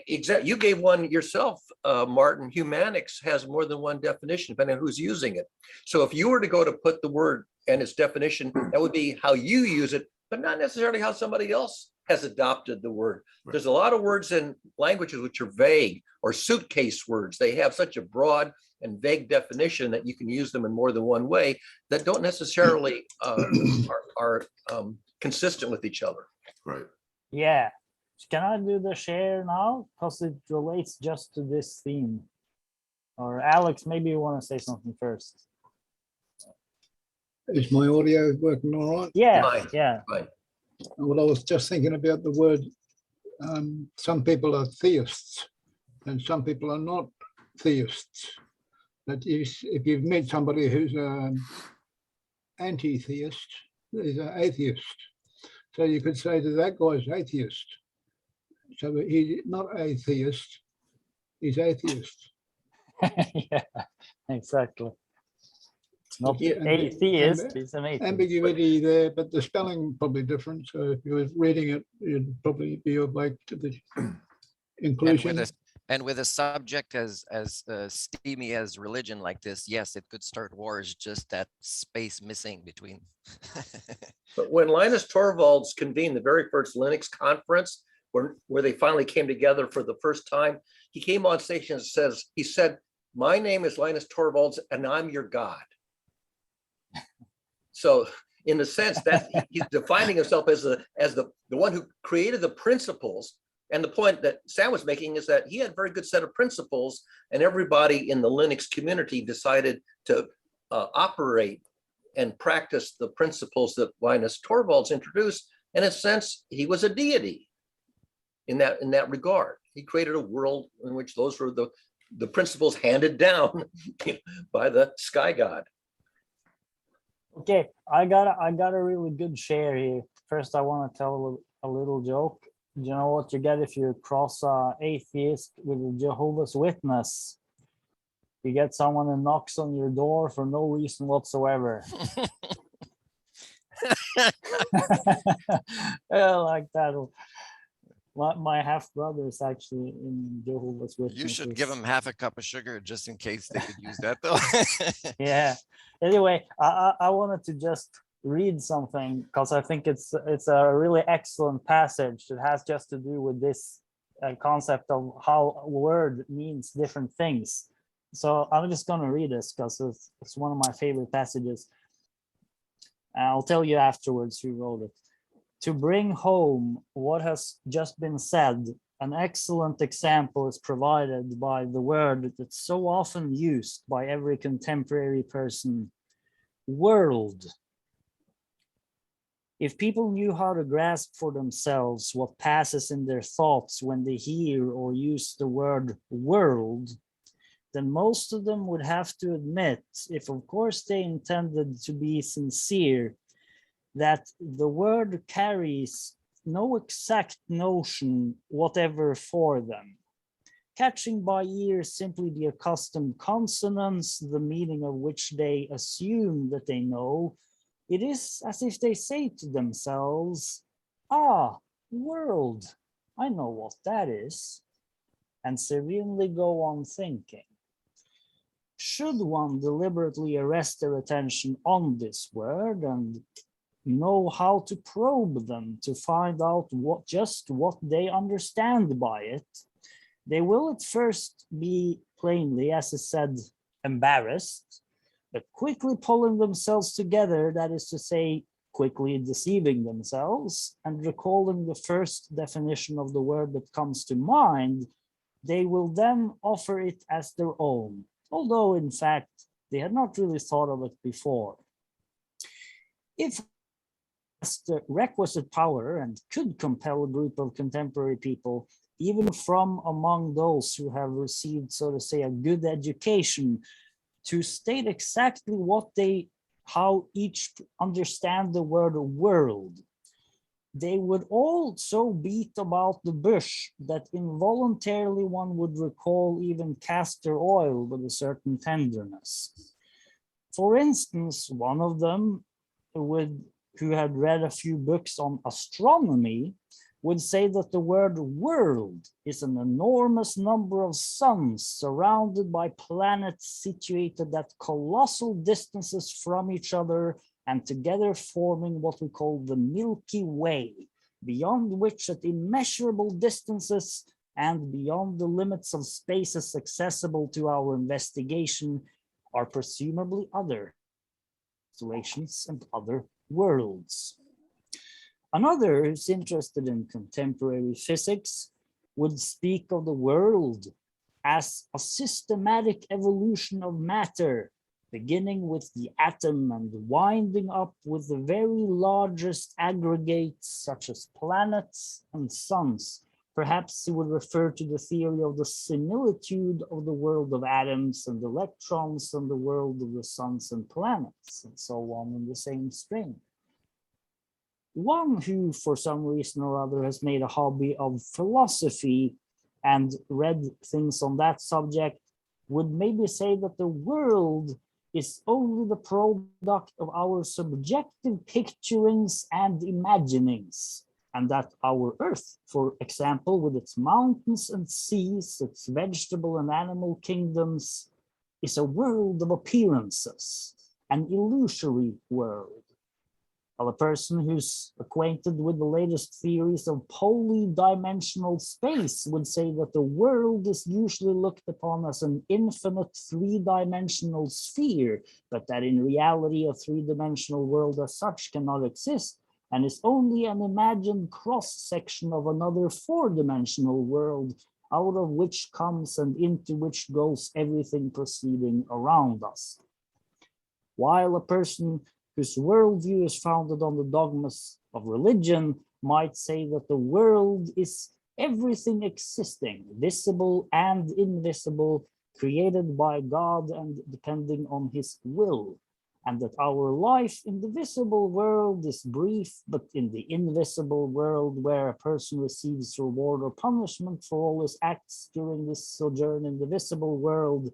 Speaker 2: You gave one yourself, Martin. Humanics has more than one definition, depending on who's using it. So if you were to go to put the word and its definition, that would be how you use it, but not necessarily how somebody else has adopted the word.
Speaker 1: Right.
Speaker 2: There's a lot of words in languages which are vague, or suitcase words. They have such a broad and vague definition that you can use them in more than one way that don't necessarily are consistent with each other.
Speaker 1: Right.
Speaker 3: Yeah. Can I do the share now? Because it relates just to this theme. Or Alex, maybe you want to say something first.
Speaker 9: Is my audio working all right?
Speaker 3: Yeah,
Speaker 2: Fine.
Speaker 3: yeah.
Speaker 2: Fine.
Speaker 9: Well, I was just thinking about the word, some people are theists and some people are not theists. But if you've met somebody who's an anti-theist, he's an atheist. So you could say that that guy's atheist. So he's not atheist, he's atheist.
Speaker 3: Yeah, exactly. It's not
Speaker 2: Yeah,
Speaker 3: atheist, it's an atheist.
Speaker 9: Ambiguity there, but the spelling probably different. So if you were reading it, you'd probably be awake to the inclusion.
Speaker 4: And with a subject as steamy as religion like this, yes, it could start wars, just that space missing between.
Speaker 2: But when Linus Torvalds convened the very first Linux conference, where they finally came together for the first time, he came on stage and he said, "My name is Linus Torvalds and I'm your God." So in the sense that he's defining himself as the one who created the principles. And the point that Sam was making is that he had a very good set of principles, and everybody in the Linux community decided to operate and practice the principles that Linus Torvalds introduced. In a sense, he was a deity in that regard. He created a world in which those were the principles handed down by the sky god.
Speaker 3: Okay, I got a really good share here. First, I want to tell a little joke. you know what you get if you cross atheist with a Jehovah's Witness? You get someone who knocks on your door for no reason whatsoever. Yeah, like that. My half brother is actually in Jehovah's Witnesses.
Speaker 4: You should give them half a cup of sugar just in case they could use that though.
Speaker 3: Yeah. Anyway, I wanted to just read something because I think it's a really excellent passage that has just to do with this concept of how a word means different things. So I'm just going to read this because it's one of my favorite passages. I'll tell you afterwards who wrote it. To bring home what has just been said, an excellent example is provided by the word that's so often used by every contemporary person, world. If people knew how to grasp for themselves what passes in their thoughts when they hear or use the word world, then most of them would have to admit, if of course they intended to be sincere, that the word carries no exact notion whatever for them. Catching by ear simply the accustomed consonants, the meaning of which they assume that they know, it is as if they say to themselves, ah, world, I know what that is, and serenely go on thinking. Should one deliberately arrest their attention on this word and know how to probe them to find out what they understand by it, they will at first be plainly, as is said, embarrassed, but quickly pulling themselves together, that is to say, quickly deceiving themselves and recalling the first definition of the word that comes to mind, they will then offer it as their own, although in fact they had not really thought of it before. If the requisite power and could compel a group of contemporary people, even from among those who have received, so to say, a good education, to state exactly how each understand the word world, they would all so beat about the bush that involuntarily one would recall even castor oil with a certain tenderness. For instance, one of them who had read a few books on astronomy would say that the word world is an enormous number of suns surrounded by planets situated at colossal distances from each other and together forming what we call the Milky Way, beyond which at immeasurable distances and beyond the limits of spaces accessible to our investigation are presumably other constellations and other worlds. Another who's interested in contemporary physics would speak of the world as a systematic evolution of matter, beginning with the atom and winding up with the very largest aggregates such as planets and suns. Perhaps he would refer to the theory of the similitude of the world of atoms and electrons and the world of the suns and planets, and so on in the same strain. One who, for some reason or other, has made a hobby of philosophy and read things on that subject would maybe say that the world is only the product of our subjective picturings and imaginings, and that our earth, for example, with its mountains and seas, its vegetable and animal kingdoms, is a world of appearances, an illusory world. While a person who's acquainted with the latest theories of polydimensional space would say that the world is usually looked upon as an infinite three-dimensional sphere, but that in reality a three-dimensional world as such cannot exist and is only an imagined cross-section of another four-dimensional world out of which comes and into which goes everything proceeding around us. While a person whose worldview is founded on the dogmas of religion might say that the world is everything existing, visible and invisible, created by God and depending on his will. and that our life in the visible world is brief, but in the invisible world where a person receives reward or punishment for all his acts during this sojourn in the visible world,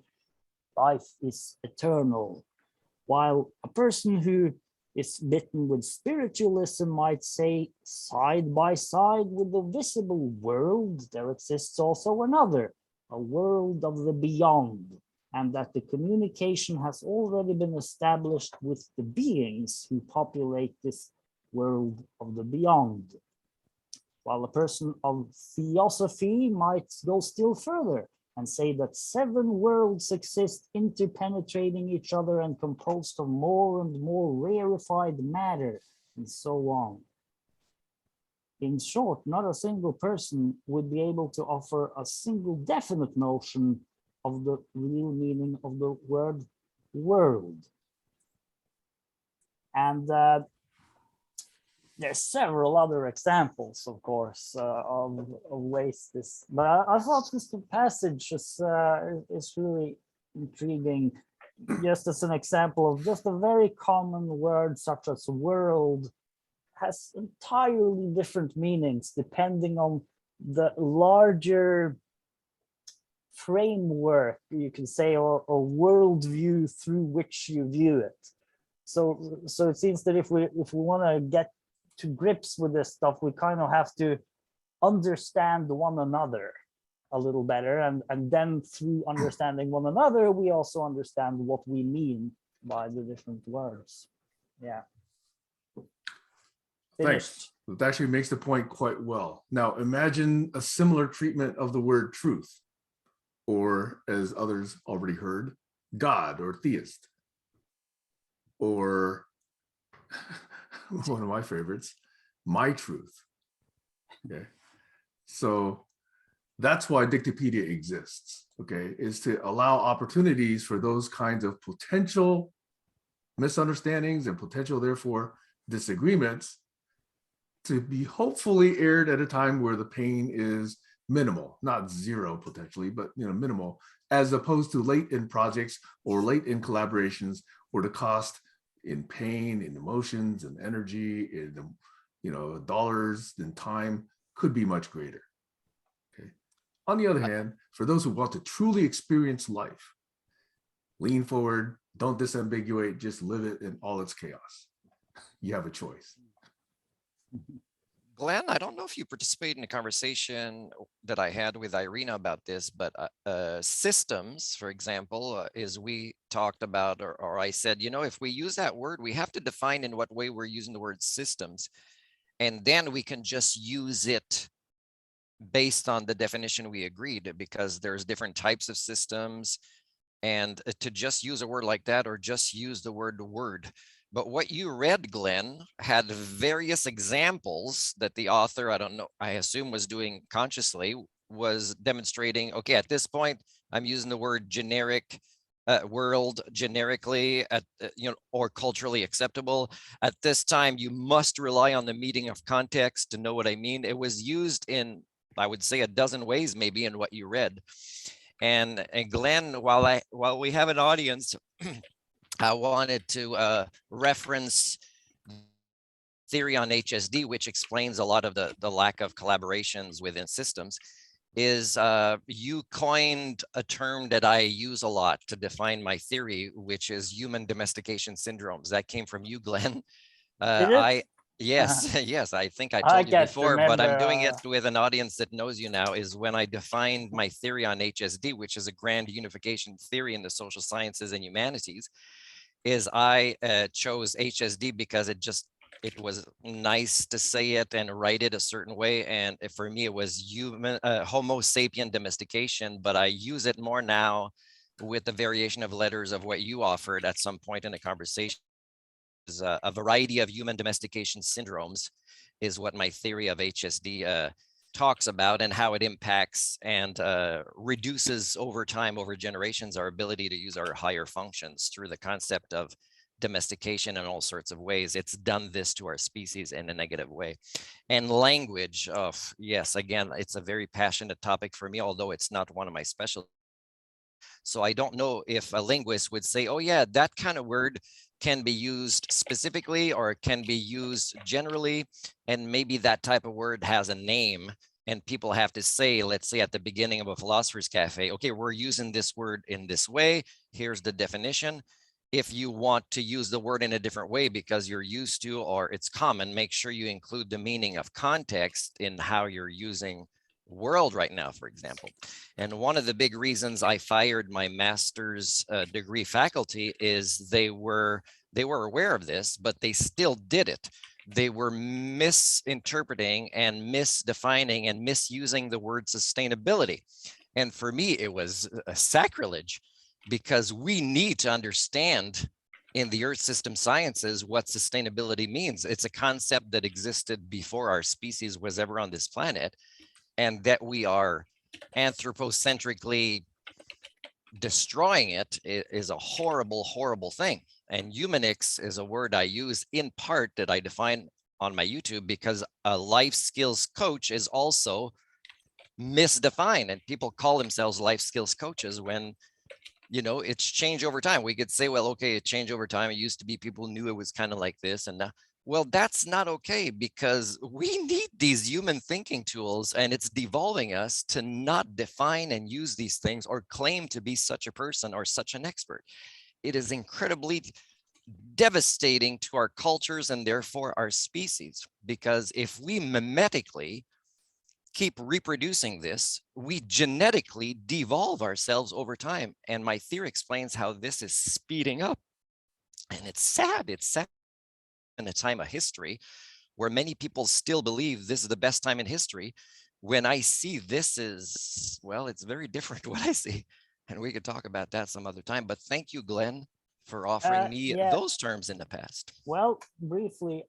Speaker 3: life is eternal. While a person who is bitten with spiritualism might say, side by side with the visible world, there exists also another, a world of the beyond, and that the communication has already been established with the beings who populate this world of the beyond. While a person of theosophy might go still further and say that 7 worlds exist interpenetrating each other and composed of more and more rarefied matter, and so on. In short, not a single person would be able to offer a single definite notion of the real meaning of the word world. And there's several other examples, of course, of ways this, but I thought this passage is really intriguing, just as an example of just a very common word such as world has entirely different meanings depending on the larger framework, you can say, or worldview through which you view it. So it seems that if we want to get to grips with this stuff, we kind of have to understand one another a little better, and then through understanding one another, we also understand what we mean by the different words. Yeah.
Speaker 1: Thanks. That actually makes the point quite well. Now imagine a similar treatment of the word truth, or as others already heard, God or theist, or one of my favorites, my truth. Okay, so that's why Dictopedia exists, okay, is to allow opportunities for those kinds of potential misunderstandings and potential, therefore, disagreements to be hopefully aired at a time where the pain is minimal, not zero potentially, but minimal, as opposed to late in projects or late in collaborations where the cost in pain, in emotions, and energy, in dollars and time could be much greater. Okay. On the other hand, for those who want to truly experience life, lean forward, don't disambiguate, just live it in all its chaos. You have a choice.
Speaker 4: Glenn, I don't know if you participated in a conversation that I had with Irina about this, but systems, for example, is we talked about, or I said, if we use that word, we have to define in what way we're using the word systems. And then we can just use it based on the definition we agreed, because there's different types of systems. And to just use a word like that, or just use the word word. But what you read, Glenn, had various examples that the author, I don't know, I assume was doing consciously, was demonstrating, okay, at this point, I'm using the word generic, world generically, or culturally acceptable. At this time, you must rely on the meaning of context to know what I mean. It was used in, I would say, a dozen ways, maybe, in what you read. And Glenn, while we have an audience, I wanted to reference theory on HSD, which explains a lot of the lack of collaborations within systems. Is you coined a term that I use a lot to define my theory, which is human domestication syndromes. That came from you, Glenn. Yes, yes, I think I told you before, but I'm doing it with an audience that knows you now, is when I defined my theory on HSD, which is a grand unification theory in the social sciences and humanities, is I chose HSD because it was nice to say it and write it a certain way. And for me, it was human, Homo sapien domestication, but I use it more now with the variation of letters of what you offered at some point in the conversation. A variety of human domestication syndromes is what my theory of HSD talks about, and how it impacts and reduces over time, over generations, our ability to use our higher functions through the concept of domestication in all sorts of ways. It's done this to our species in a negative way. And language, yes, again, it's a very passionate topic for me, although it's not one of my specialties. So I don't know if a linguist would say, oh yeah, that kind of word can be used specifically or it can be used generally. And maybe that type of word has a name and people have to say, let's say at the beginning of a philosopher's cafe, okay, we're using this word in this way. Here's the definition. If you want to use the word in a different way because you're used to or it's common, make sure you include the meaning of context in how you're using world right now, for example. And one of the big reasons I fired my master's degree faculty is they were aware of this, but they still did it. They were misinterpreting and misdefining and misusing the word sustainability. And for me, it was a sacrilege because we need to understand in the Earth system sciences what sustainability means. It's a concept that existed before our species was ever on this planet, and that we are anthropocentrically destroying it is a horrible, horrible thing. And eumenics is a word I use in part that I define on my YouTube because a life skills coach is also misdefined, and people call themselves life skills coaches when, you know, it's changed over time. We could say, well, okay, it changed over time. It used to be people knew it was kind of like this, and now, well, that's not okay because we need these human thinking tools, and it's devolving us to not define and use these things or claim to be such a person or such an expert. It is incredibly devastating to our cultures and therefore our species, because if we mimetically keep reproducing this, we genetically devolve ourselves over time. And my theory explains how this is speeding up. And it's sad. It's sad in a time of history where many people still believe this is the best time in history. When I see this is, well, it's very different what I see. And we could talk about that some other time. But thank you, Glenn, for offering me
Speaker 3: Yeah.
Speaker 4: those terms in the past.
Speaker 3: Well, briefly,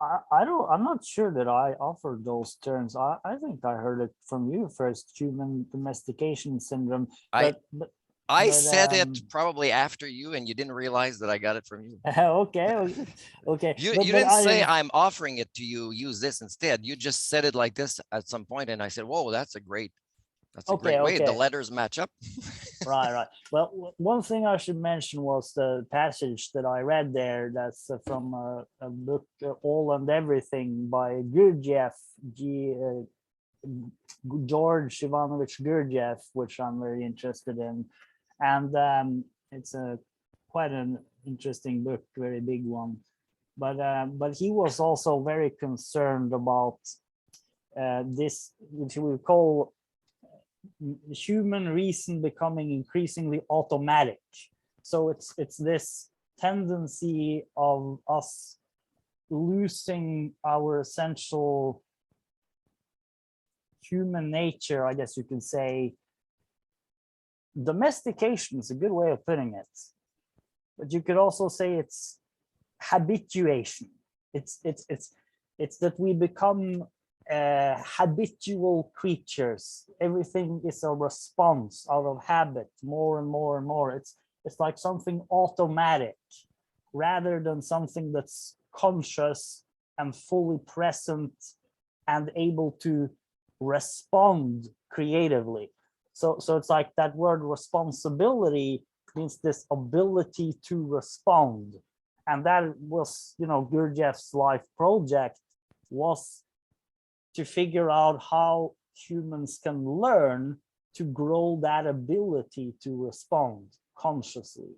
Speaker 3: I'm not sure that I offered those terms. I think I heard it from you first, human domestication syndrome.
Speaker 4: I
Speaker 3: But,
Speaker 4: said it probably after you, and you didn't realize that I got it from you.
Speaker 3: okay.
Speaker 4: You
Speaker 3: But
Speaker 4: didn't
Speaker 3: I
Speaker 4: say
Speaker 3: didn't-
Speaker 4: I'm offering it to you, use this instead. You just said it like this at some point, and I said, whoa, that's a great way. The
Speaker 3: Okay.
Speaker 4: letters match up.
Speaker 3: Right. Well, one thing I should mention was the passage that I read there. That's from a book, All and Everything by Gurdjieff, George Ivanovich Gurdjieff, which I'm very interested in. And it's quite an interesting book, very big one. But he was also very concerned about this, which we call human reason becoming increasingly automatic. So it's this tendency of us losing our essential human nature, I guess you can say. Domestication is a good way of putting it, but you could also say it's habituation. It's that we become habitual creatures. Everything is a response out of habit, more and more and more. It's like something automatic rather than something that's conscious and fully present and able to respond creatively. So it's like that word responsibility means this ability to respond. And that was, Gurdjieff's life project was to figure out how humans can learn to grow that ability to respond consciously,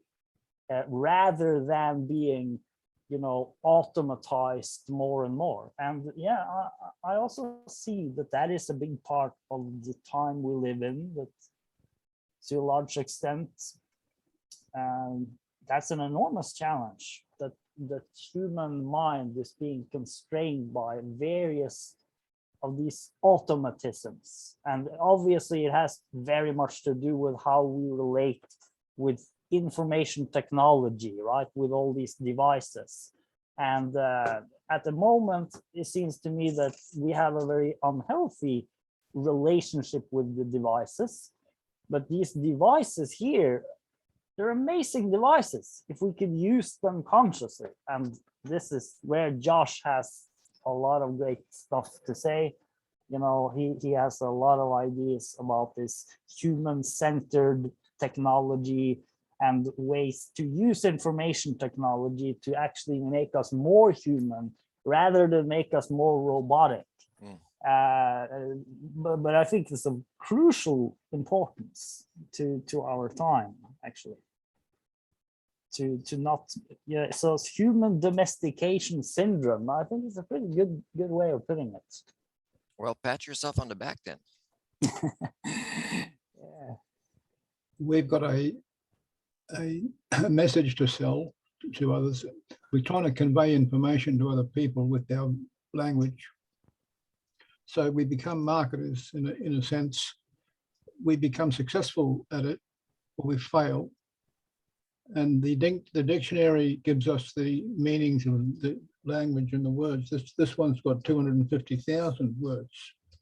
Speaker 3: rather than being, automatized more and more. And yeah, I also see that is a big part of the time we live in, that to a large extent, that's an enormous challenge, that the human mind is being constrained by various of these automatisms. And obviously it has very much to do with how we relate with information technology, right? With all these devices. And at the moment, it seems to me that we have a very unhealthy relationship with the devices. But these devices here, they're amazing devices if we could use them consciously. And this is where Josh has a lot of great stuff to say. He has a lot of ideas about this human-centered technology and ways to use information technology to actually make us more human rather than make us more robotic. But I think it's of crucial importance to our time, actually. To not, yeah, so it's human domestication syndrome. I think it's a pretty good way of putting it.
Speaker 4: Well, pat yourself on the back then.
Speaker 3: Yeah.
Speaker 9: We've got a message to sell to others. We're trying to convey information to other people with our language. So we become marketers in a sense. We become successful at it, or we fail. And the dictionary gives us the meanings of the language and the words. This one's got 250,000 words,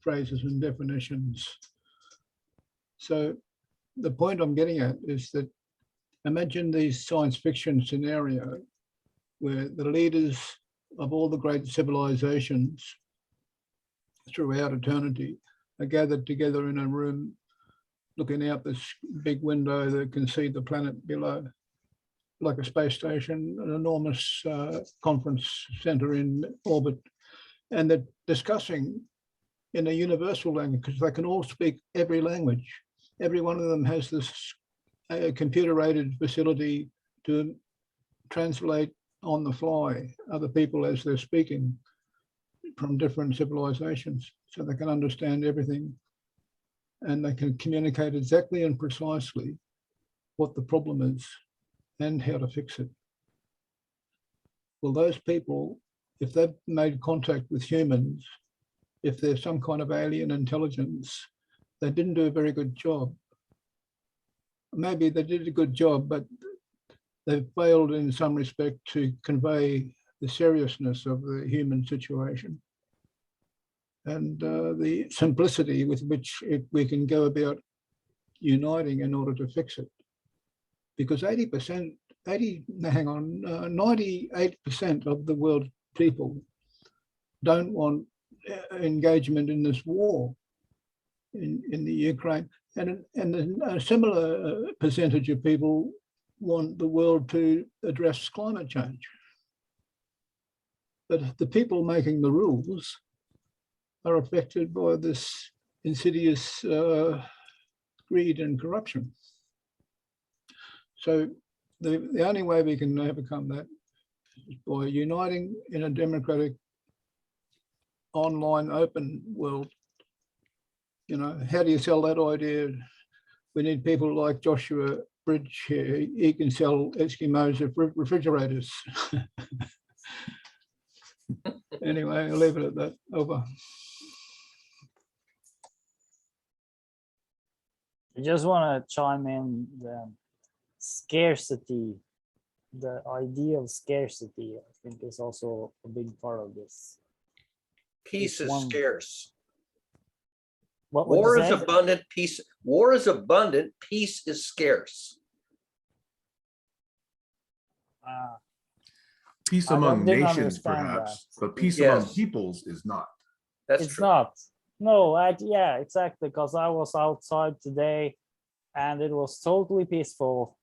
Speaker 9: phrases and definitions. So the point I'm getting at is that imagine these science fiction scenario where the leaders of all the great civilizations throughout eternity are gathered together in a room, looking out this big window that can see the planet below, like a space station, an enormous conference center in orbit. And they're discussing in a universal language because they can all speak every language. Every one of them has this computer-aided facility to translate on the fly other people as they're speaking from different civilizations, so they can understand everything and they can communicate exactly and precisely what the problem is and how to fix it. Well, those people, if they've made contact with humans, if there's some kind of alien intelligence, they didn't do a very good job. Maybe they did a good job, but they failed in some respect to convey the seriousness of the human situation and the simplicity with which we can go about uniting in order to fix it. Because 98% of the world people don't want engagement in this war in the Ukraine. And a similar percentage of people want the world to address climate change. But the people making the rules are affected by this insidious greed and corruption. So the only way we can overcome that is by uniting in a democratic, online, open world. You know, how do you sell that idea? We need people like Joshua Bridge here. He can sell Eskimos refrigerators. Anyway, I'll leave it at that. Over.
Speaker 3: I just want to chime in the scarcity, the idea of scarcity, I think is also a big part of this.
Speaker 2: Peace is scarce.
Speaker 3: What would
Speaker 2: War
Speaker 3: you
Speaker 2: is
Speaker 3: say?
Speaker 2: abundant, peace. War is abundant, peace is scarce.
Speaker 1: Peace
Speaker 3: I
Speaker 1: among
Speaker 3: didn't
Speaker 1: nations,
Speaker 3: understand
Speaker 1: perhaps,
Speaker 3: that.
Speaker 1: but peace among
Speaker 2: Yes.
Speaker 1: peoples is not.
Speaker 2: That's
Speaker 3: It's
Speaker 2: true.
Speaker 3: not. No, yeah, exactly. Because I was outside today and it was totally peaceful,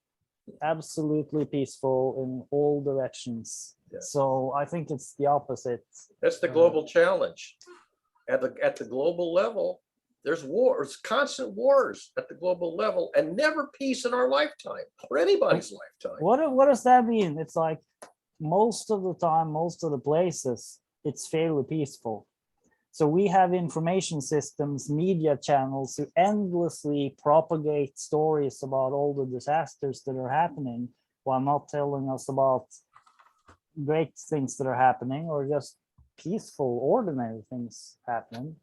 Speaker 3: absolutely peaceful in all directions.
Speaker 2: Yeah.
Speaker 3: So I think it's the opposite.
Speaker 2: That's the global challenge. At the global level, there's wars, constant wars at the global level, and never peace in our lifetime or anybody's lifetime.
Speaker 3: What does that mean? It's like most of the time, most of the places, it's fairly peaceful. So we have information systems, media channels who endlessly propagate stories about all the disasters that are happening while not telling us about great things that are happening or just peaceful, ordinary things happening.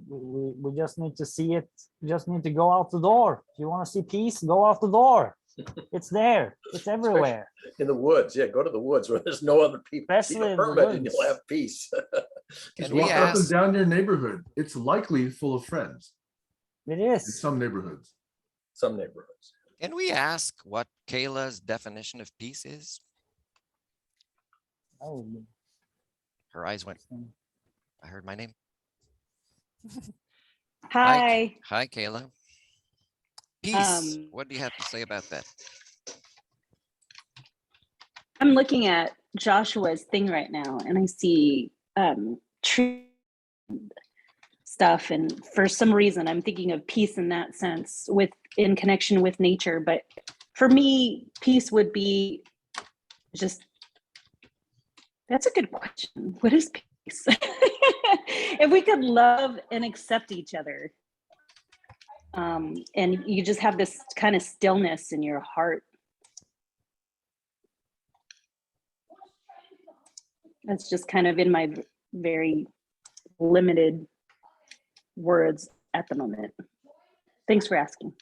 Speaker 3: We just need to see it. We just need to go out the door. If you want to see peace, go out the door. It's there. It's everywhere.
Speaker 2: In the woods, yeah, go to the woods where there's no other people.
Speaker 3: Especially
Speaker 2: See a
Speaker 3: in the
Speaker 2: hermit and
Speaker 3: woods.
Speaker 2: you'll have peace.
Speaker 1: Just
Speaker 4: Can we
Speaker 1: walk up and
Speaker 4: ask,
Speaker 1: down your neighborhood. It's likely full of friends
Speaker 3: It
Speaker 1: in
Speaker 3: is.
Speaker 1: some neighborhoods.
Speaker 2: Some neighborhoods.
Speaker 4: can we ask what Kayla's definition of peace is?
Speaker 3: Oh,
Speaker 4: Her eyes went, I heard my name.
Speaker 10: Hi.
Speaker 4: Hi, Kayla. Peace.
Speaker 10: Um,
Speaker 4: What do you have to say about that?
Speaker 10: I'm looking at Joshua's thing right now, and I see tree stuff, and for some reason, I'm thinking of peace in that sense, in connection with nature. But for me, peace would be just. That's a good question. What is peace? If we could love and accept each other, and you just have this kind of stillness in your heart. That's just kind of in my very limited words at the moment. Thanks for asking.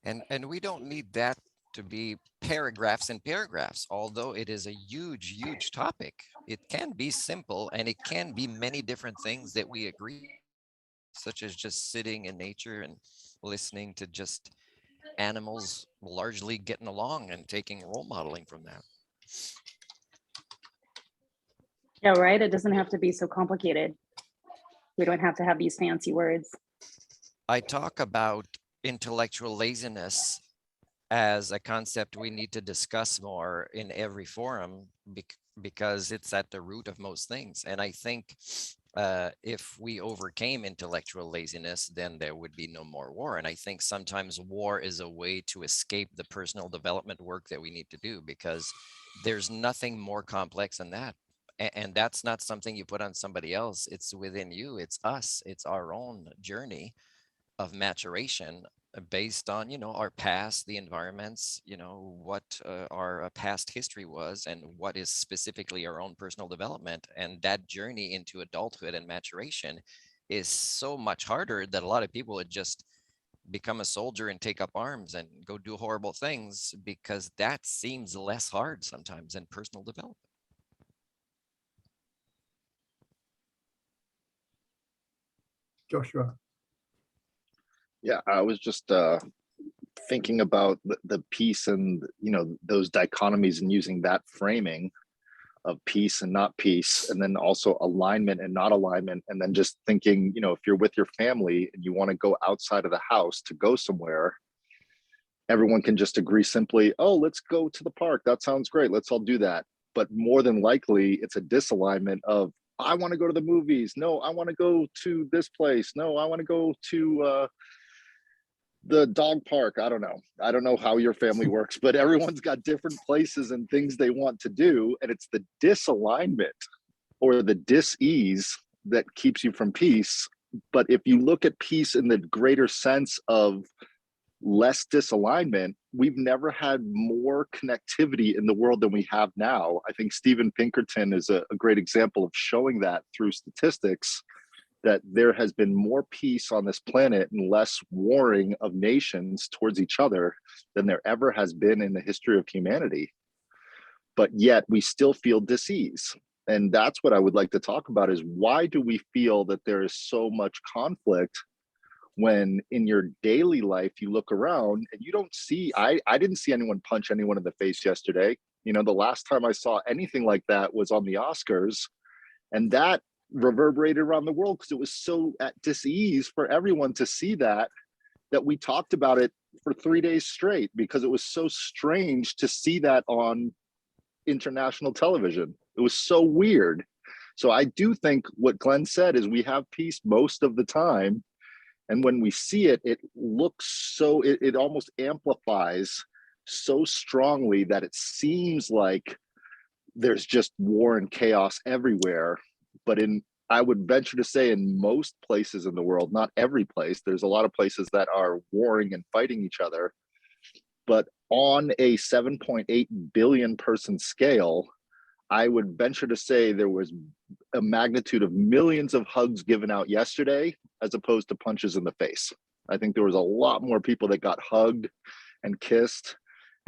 Speaker 4: And we don't need that to be paragraphs and paragraphs, although it is a huge, huge topic. It can be simple, and it can be many different things that we agree, such as just sitting in nature and listening to just animals largely getting along and taking role modeling from that.
Speaker 10: Yeah, right. It doesn't have to be so complicated. We don't have to have these fancy words.
Speaker 4: I talk about intellectual laziness as a concept we need to discuss more in every forum because it's at the root of most things. And I think if we overcame intellectual laziness, then there would be no more war. And I think sometimes war is a way to escape the personal development work that we need to do, because there's nothing more complex than that. And that's not something you put on somebody else. It's within you. It's us. It's our own journey of maturation based on, our past, the environments, what our past history was, and what is specifically our own personal development. And that journey into adulthood and maturation is so much harder that a lot of people would just become a soldier and take up arms and go do horrible things, because that seems less hard sometimes than personal development.
Speaker 9: Joshua.
Speaker 7: Yeah, I was just thinking about the peace and, those dichotomies, and using that framing of peace and not peace, and then also alignment and not alignment. And then just thinking, if you're with your family and you want to go outside of the house to go somewhere, everyone can just agree simply, oh, let's go to the park. That sounds great. Let's all do that. But more than likely, it's a disalignment of, I want to go to the movies. No, I want to go to this place. No, I want to go to the dog park. I don't know how your family works, but everyone's got different places and things they want to do. And it's the disalignment or the dis-ease that keeps you from peace. But if you look at peace in the greater sense of less disalignment, we've never had more connectivity in the world than we have now. I think Steven Pinkerton is a great example of showing that through statistics, that there has been more peace on this planet and less warring of nations towards each other than there ever has been in the history of humanity. But yet we still feel dis-ease. And that's what I would like to talk about, is why do we feel that there is so much conflict when in your daily life you look around and you don't see, I didn't see anyone punch anyone in the face yesterday. The last time I saw anything like that was on the Oscars, and that reverberated around the world because it was so at dis-ease for everyone to see that we talked about it for 3 days straight, because it was so strange to see that on international television. It was so weird. So I do think what Glenn said is we have peace most of the time. And when we see it, it looks so, it almost amplifies so strongly that it seems like there's just war and chaos everywhere. But I would venture to say in most places in the world, not every place, there's a lot of places that are warring and fighting each other. But on a 7.8 billion person scale, I would venture to say there was a magnitude of millions of hugs given out yesterday as opposed to punches in the face. I think there was a lot more people that got hugged and kissed.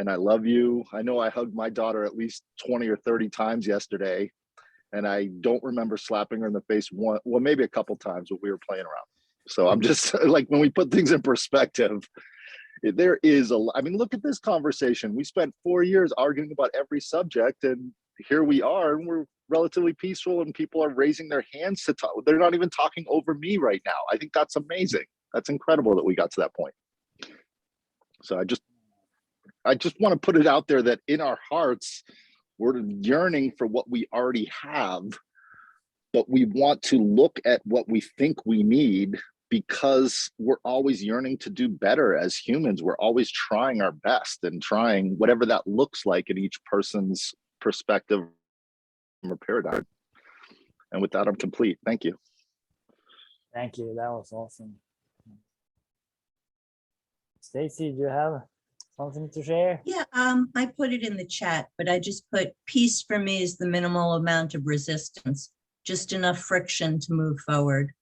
Speaker 7: And I love you. I know I hugged my daughter at least 20 or 30 times yesterday. And I don't remember slapping her in the face maybe a couple times when we were playing around. So I'm just like, when we put things in perspective, there is look at this conversation. We spent 4 years arguing about every subject, and here we are, and we're relatively peaceful, and people are raising their hands to talk. They're not even talking over me right now. I think that's amazing. That's incredible that we got to that point. So I just want to put it out there that in our hearts, We're yearning for what we already have, but we want to look at what we think we need because we're always yearning to do better as humans. We're always trying our best and trying whatever that looks like in each person's perspective or paradigm. And with that, I'm complete. Thank you.
Speaker 3: Thank you. That was awesome. Stacy, do you have something to share?
Speaker 8: Yeah, I put it in the chat, but I just put peace for me is the minimal amount of resistance, just enough friction to move forward.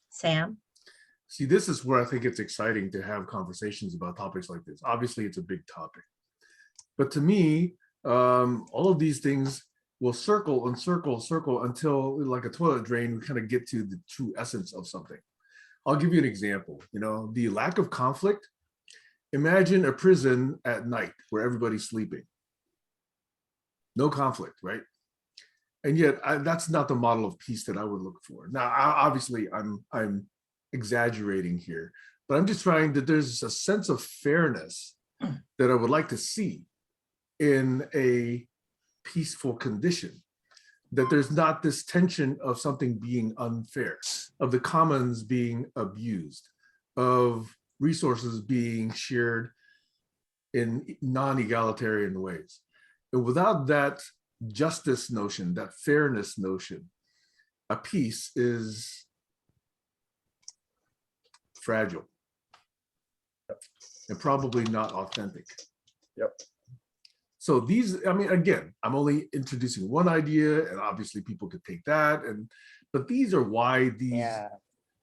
Speaker 8: Sam?
Speaker 1: See, this is where I think it's exciting to have conversations about topics like this. Obviously, it's a big topic. But to me, all of these things will circle and circle, circle until, like a toilet drain, we kind of get to the true essence of something. I'll give you an example. You know, the lack of conflict. Imagine a prison at night where everybody's sleeping. No conflict, right? And yet, that's not the model of peace that I would look for. Now, obviously, I'm exaggerating here, but I'm just trying that there's a sense of fairness that I would like to see in a peaceful condition. That there's not this tension of something being unfair, of the commons being abused, of resources being shared in non-egalitarian ways. And without that justice notion, that fairness notion, a peace is fragile and probably not authentic.
Speaker 2: Yep.
Speaker 1: So these, I mean, again, I'm only introducing one idea, and obviously people could take that, but these are why these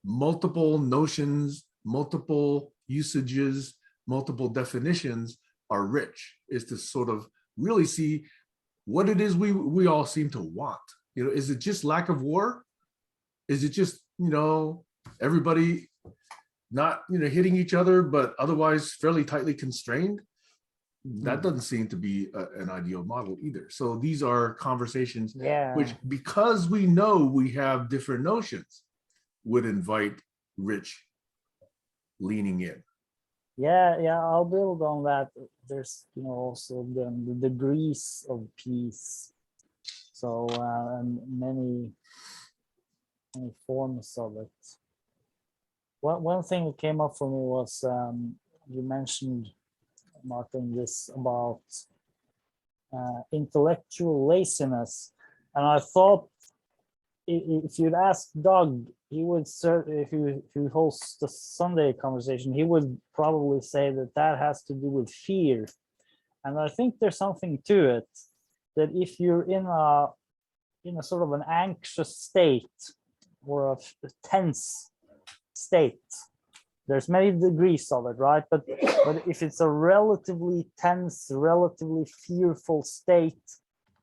Speaker 1: multiple notions, multiple usages, multiple definitions are rich, is to sort of really see what it is we all seem to want. You know, is it just lack of war? Is it just, you know, everybody not, you know, hitting each other, but otherwise fairly tightly constrained? That doesn't seem to be an ideal model either. So these are conversations which, because we know we have different notions, would invite rich leaning in.
Speaker 3: Yeah, I'll build on that. There's, you know, also the degrees of peace. So many forms of it. One thing that came up for me was you mentioned, Martin, this about intellectual laziness, and I thought if you'd ask Doug, he would who hosts the Sunday conversation, he would probably say that has to do with fear, and I think there's something to it, that if you're in a sort of an anxious state or a tense state, there's many degrees of it, right? But if it's a relatively tense, relatively fearful state,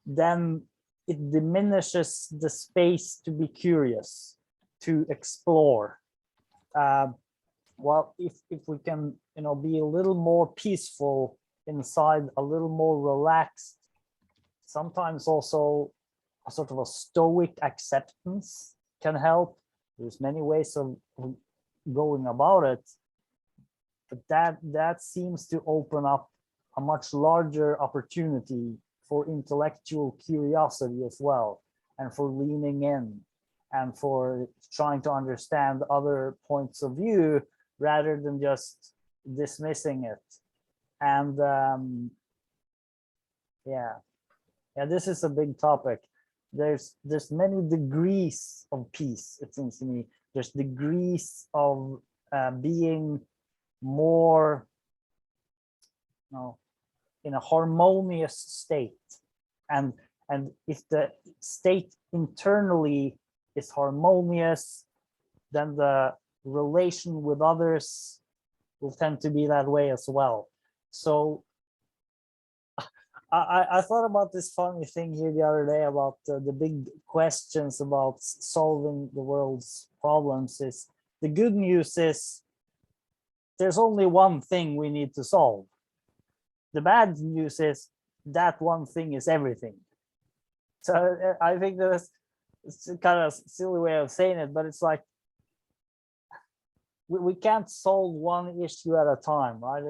Speaker 3: then it diminishes the space to be curious, to explore. Well, if we can, you know, be a little more peaceful inside, a little more relaxed, sometimes also a sort of a stoic acceptance can help. There's many ways of going about it, but that seems to open up a much larger opportunity for intellectual curiosity as well, and for leaning in, and for trying to understand other points of view rather than just dismissing it. And this is a big topic. There's many degrees of peace, it seems to me. There's degrees of being more, you know, in a harmonious state, and if the state internally is harmonious, then the relation with others will tend to be that way as well. So I thought about this funny thing here the other day about the big questions about solving the world's problems. Is the good news is there's only one thing we need to solve. The bad news is that one thing is everything. So I think it's kind of a silly way of saying it, but it's like we can't solve one issue at a time, right?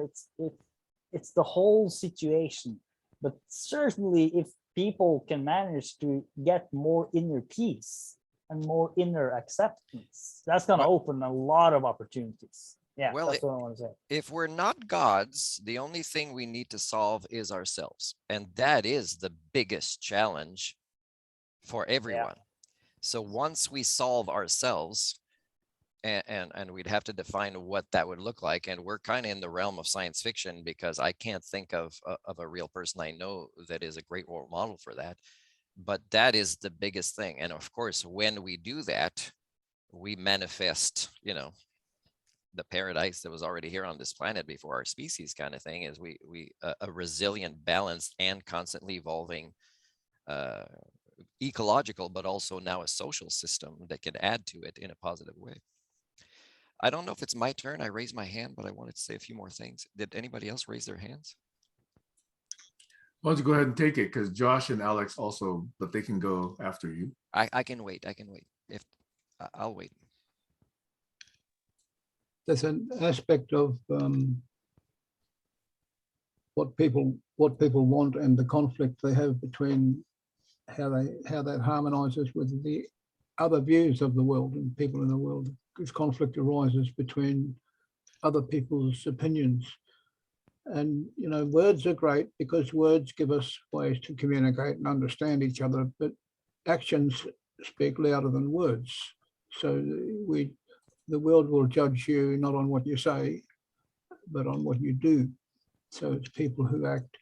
Speaker 3: it's the whole situation. But certainly if people can manage to get more inner peace and more inner acceptance, that's going to open a lot of opportunities. Yeah,
Speaker 4: Well,
Speaker 3: that's what I want to say.
Speaker 4: if we're not gods, the only thing we need to solve is ourselves. And that is the biggest challenge for everyone. So once we solve ourselves, and we'd have to define what that would look like. And we're kind of in the realm of science fiction, because I can't think of a real person I know that is a great role model for that. But that is the biggest thing. And of course, when we do that, we manifest, you know, the paradise that was already here on this planet before our species, kind of thing. Is a resilient, balanced, and constantly evolving ecological, but also now a social system that can add to it in a positive way. I don't know if it's my turn. I raised my hand, but I wanted to say a few more things. Did anybody else raise their hands?
Speaker 1: Why don't you go ahead and take it, because Josh and Alex also, but they can go after you.
Speaker 4: I can wait. I can wait. If I'll wait.
Speaker 9: There's an aspect of what people want and the conflict they have between how that harmonizes with the other views of the world and people in the world. Because conflict arises between other people's opinions. And, you know, words are great because words give us ways to communicate and understand each other, but actions speak louder than words. So the world will judge you not on what you say, but on what you do. So it's people who act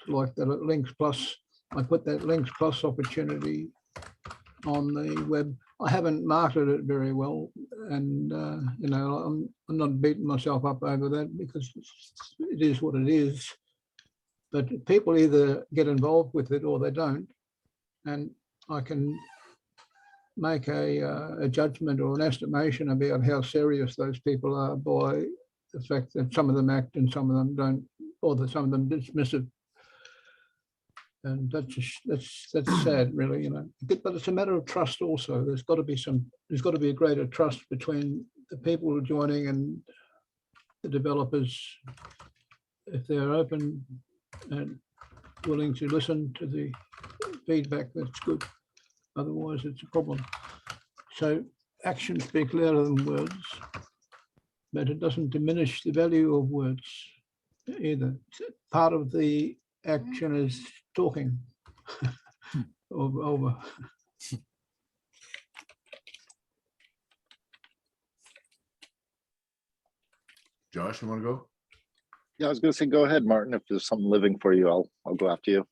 Speaker 9: like that at Links Plus. I put that Links Plus opportunity on the web. I haven't marketed it very well, and you know, I'm not beating myself up over that, because it is what it is. But people either get involved with it or they don't, and I can make a judgment or an estimation about how serious those people are by the fact that some of them act and some of them don't, or that some of them dismiss it. And that's sad, really, you know. But it's a matter of trust also. There's got to be a greater trust between the people who are joining and the developers, if they're open and willing to listen to the feedback. That's good. Otherwise, it's a problem. So actions speak louder than words, but it doesn't diminish the value of words either. Part of the action is talking over.
Speaker 1: Josh, you want to go?
Speaker 7: Yeah, I was going to say, go ahead, Martin. If there's something living for you, I'll go after you.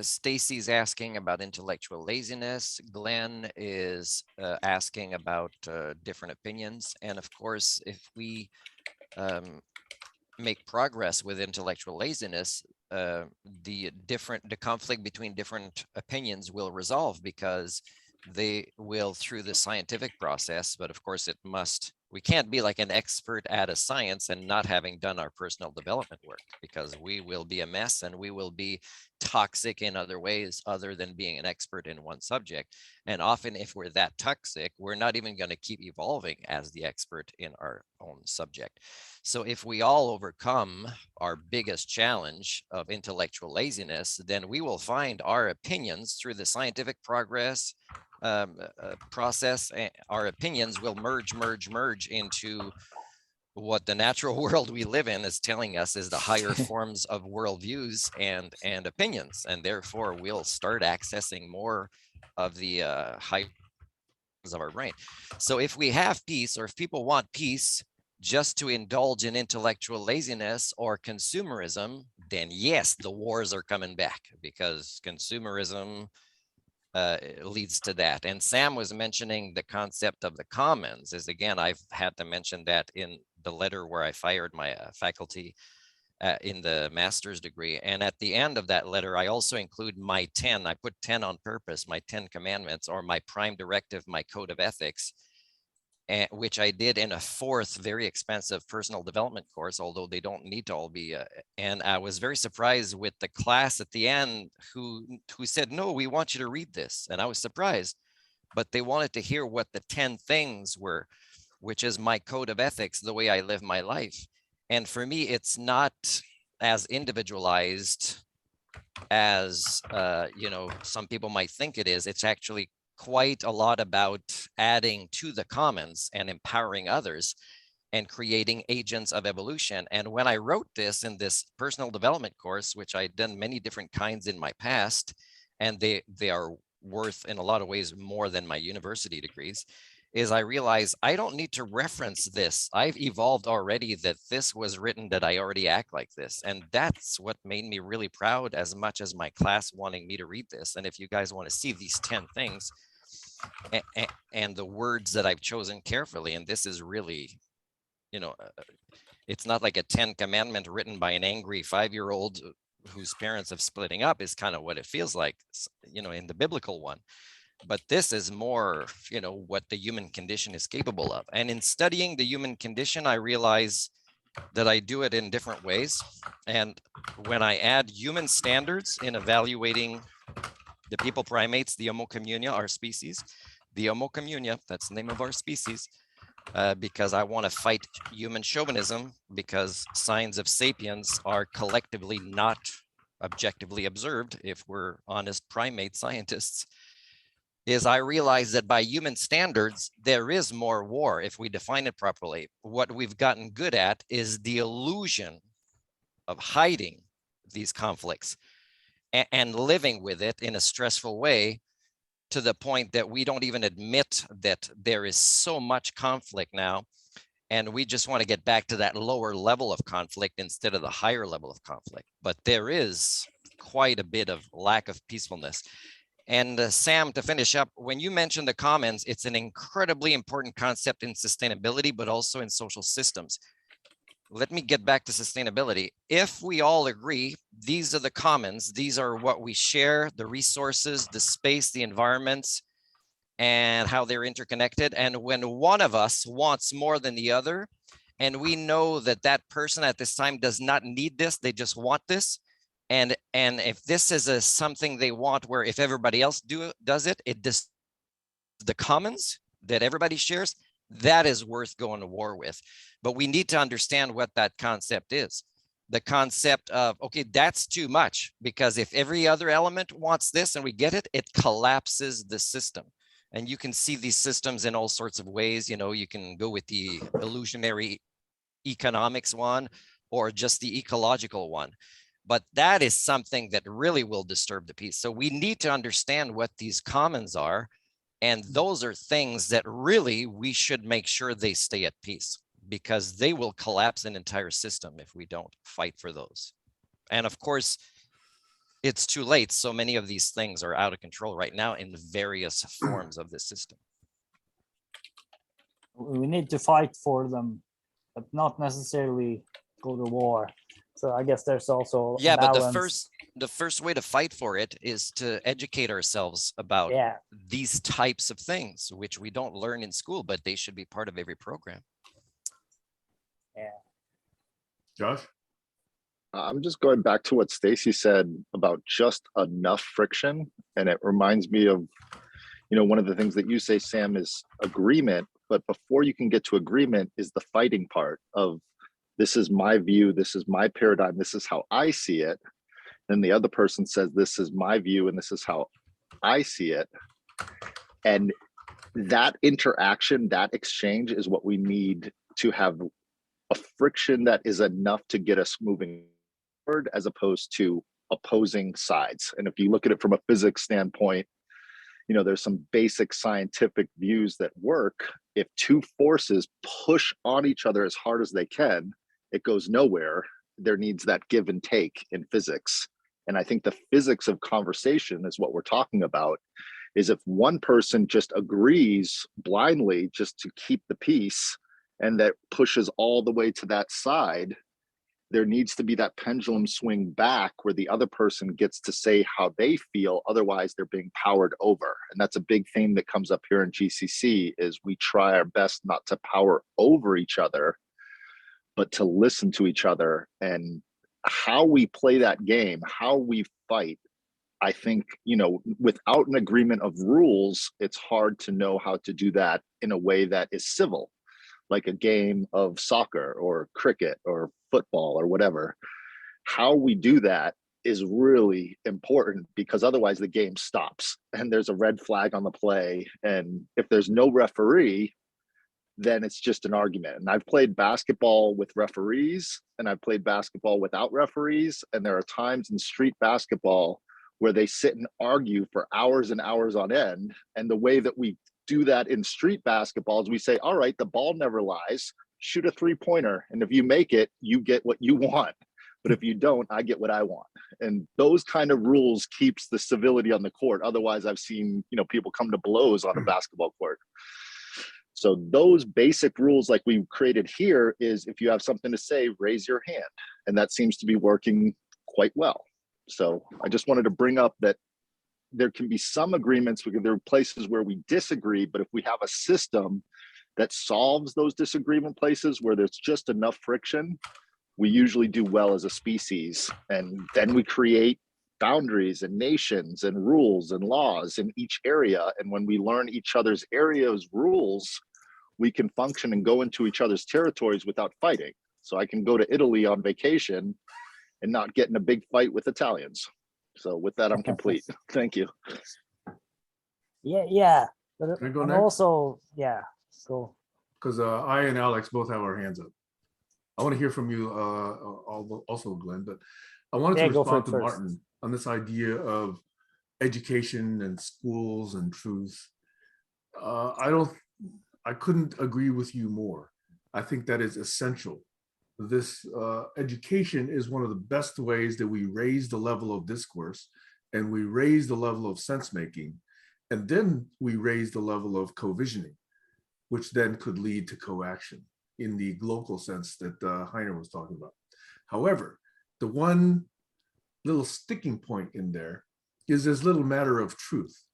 Speaker 4: Stacy's asking about intellectual laziness. Glenn is asking about different opinions. And of course, if we make progress with intellectual laziness, the conflict between different opinions will resolve, because they will through the scientific process. But of course, we can't be like an expert at a science and not having done our personal development work, because we will be a mess and we will be toxic in other ways other than being an expert in one subject. And often if we're that toxic, we're not even going to keep evolving as the expert in our own subject. So if we all overcome our biggest challenge of intellectual laziness, then we will find our opinions through the scientific progress process. Our opinions will merge into what the natural world we live in is telling us is the higher forms of worldviews and opinions, and therefore we'll start accessing more of the high of our brain. So if we have peace, or if people want peace just to indulge in intellectual laziness or consumerism, then yes, the wars are coming back, because consumerism leads to that. And Sam was mentioning the concept of the commons. Is again, I've had to mention that in the letter where I fired my faculty in the master's degree. And at the end of that letter, I also include my 10. I put 10 on purpose, my 10 commandments, or my prime directive, my code of ethics, which I did in a 4th very expensive personal development course, although they don't need to all be. And I was very surprised with the class at the end who said, no, we want you to read this. And I was surprised, but they wanted to hear what the 10 things were, which is my code of ethics, the way I live my life. And for me, it's not as individualized as some people might think it is. It's actually quite a lot about adding to the commons and empowering others and creating agents of evolution. And when I wrote this in this personal development course, which I'd done many different kinds in my past, and they are worth in a lot of ways more than my university degrees, is I realized I don't need to reference this. I've evolved already, that this was written, that I already act like this. And that's what made me really proud, as much as my class wanting me to read this. And if you guys want to see these 10 things and the words that I've chosen carefully, and this is really, it's not like a 10 commandment written by an angry 5-year-old whose parents have splitting up, is kind of what it feels like, in the biblical one. But this is more, what the human condition is capable of. And in studying the human condition, I realize that I do it in different ways. And when I add human standards in evaluating the people primates, the Homo communia, our species, the Homo communia, that's the name of our species, because I want to fight human chauvinism, because signs of sapiens are collectively not objectively observed, if we're honest primate scientists, is I realize that by human standards, there is more war if we define it properly. What we've gotten good at is the illusion of hiding these conflicts and living with it in a stressful way, to the point that we don't even admit that there is so much conflict now. And we just want to get back to that lower level of conflict instead of the higher level of conflict. But there is quite a bit of lack of peacefulness. And Sam, to finish up, when you mentioned the commons, it's an incredibly important concept in sustainability, but also in social systems. Let me get back to sustainability. If we all agree, these are the commons, these are what we share, the resources, the space, the environments, and how they're interconnected. And when one of us wants more than the other, and we know that that person at this time does not need this, they just want this. And if this is something they want, where if everybody else does it, the commons that everybody shares, that is worth going to war with. But we need to understand what that concept is. The concept of, okay, that's too much, because if every other element wants this and we get it, it collapses the system. And you can see these systems in all sorts of ways. You can go with the illusionary economics one, or just the ecological one. But that is something that really will disturb the peace. So we need to understand what these commons are. And those are things that really we should make sure they stay at peace, because they will collapse an entire system if we don't fight for those. And of course, it's too late. So many of these things are out of control right now in the various forms of this system.
Speaker 3: We need to fight for them, but not necessarily go to war. So I guess there's also
Speaker 4: Yeah, but
Speaker 3: balance.
Speaker 4: the first way to fight for it is to educate ourselves about these types of things, which we don't learn in school, but they should be part of every program.
Speaker 3: Yeah.
Speaker 1: Josh?
Speaker 7: I'm just going back to what Stacy said about just enough friction. And it reminds me of, one of the things that you say, Sam, is agreement. But before you can get to agreement is the fighting part of, this is my view, this is my paradigm, this is how I see it. And the other person says, this is my view and this is how I see it. And that interaction, that exchange is what we need to have a friction that is enough to get us moving forward, as opposed to opposing sides. And if you look at it from a physics standpoint, there's some basic scientific views that work. If two forces push on each other as hard as they can, it goes nowhere. There needs that give and take in physics. And I think the physics of conversation is what we're talking about, is if one person just agrees blindly just to keep the peace, and that pushes all the way to that side, there needs to be that pendulum swing back where the other person gets to say how they feel. Otherwise, they're being powered over. And that's a big theme that comes up here in GCC, is we try our best not to power over each other, but to listen to each other. And how we play that game, how we fight, I think, without an agreement of rules, it's hard to know how to do that in a way that is civil. like a game of soccer or cricket or football or whatever. How we do that is really important, because otherwise the game stops and there's a red flag on the play. And if there's no referee, then it's just an argument. And I've played basketball with referees and I've played basketball without referees. And there are times in street basketball where they sit and argue for hours and hours on end. And the way that we do that in street basketball is we say, all right, the ball never lies, shoot a 3-pointer. And if you make it, you get what you want. But if you don't, I get what I want. And those kind of rules keeps the civility on the court. Otherwise, I've seen, people come to blows on a basketball court. So those basic rules like we've created here is, if you have something to say, raise your hand. And that seems to be working quite well. So I just wanted to bring up that there can be some agreements, because there are places where we disagree, but if we have a system that solves those disagreement places where there's just enough friction, we usually do well as a species. And then we create boundaries and nations and rules and laws in each area. And when we learn each other's areas' rules, we can function and go into each other's territories without fighting. So I can go to Italy on vacation and not get in a big fight with Italians. So with that, I'm complete. Thank you.
Speaker 3: Yeah. But
Speaker 1: Can I go
Speaker 3: and
Speaker 1: next?
Speaker 3: also, yeah. So
Speaker 1: Because I and Alex both have our hands up. I want to hear from you also, Glenn, but I wanted to
Speaker 3: Yeah, go for
Speaker 1: respond
Speaker 3: it
Speaker 1: to
Speaker 3: first.
Speaker 1: Martin on this idea of education and schools and truth. I couldn't agree with you more. I think that is essential. This education is one of the best ways that we raise the level of discourse, and we raise the level of sense making, and then we raise the level of co-visioning, which then could lead to co-action in the global sense that Heiner was talking about. However, the one little sticking point in there is this little matter of truth.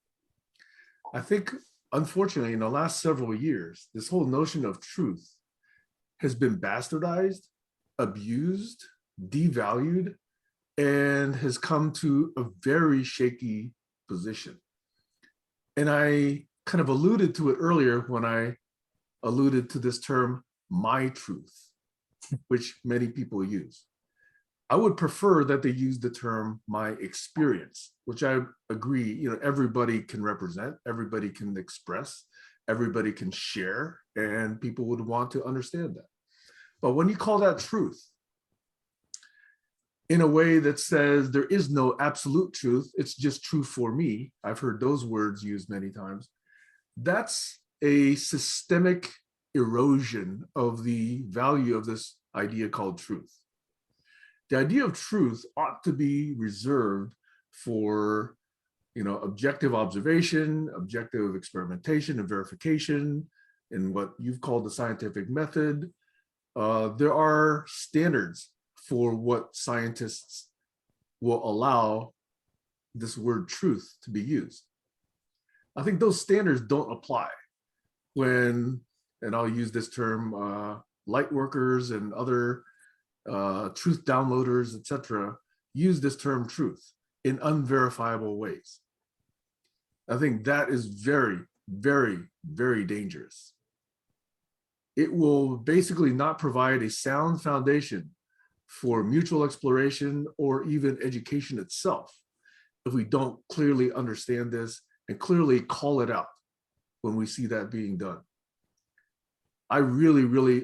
Speaker 1: I think, unfortunately, in the last several years, this whole notion of truth has been bastardized, abused, devalued, and has come to a very shaky position. And I kind of alluded to it earlier when I alluded to this term, my truth, which many people use. I would prefer that they use the term my experience, which I agree, everybody can represent, everybody can express, everybody can share, and people would want to understand that. But when you call that truth in a way that says there is no absolute truth, it's just true for me, I've heard those words used many times, that's a systemic erosion of the value of this idea called truth. The idea of truth ought to be reserved for, objective observation, objective experimentation and verification, in what you've called the scientific method. There are standards for what scientists will allow this word truth to be used. I think those standards don't apply when, and I'll use this term, light workers and other truth downloaders, etc., use this term truth in unverifiable ways. I think that is very, very, very dangerous. It will basically not provide a sound foundation for mutual exploration or even education itself if we don't clearly understand this and clearly call it out when we see that being done. I really, really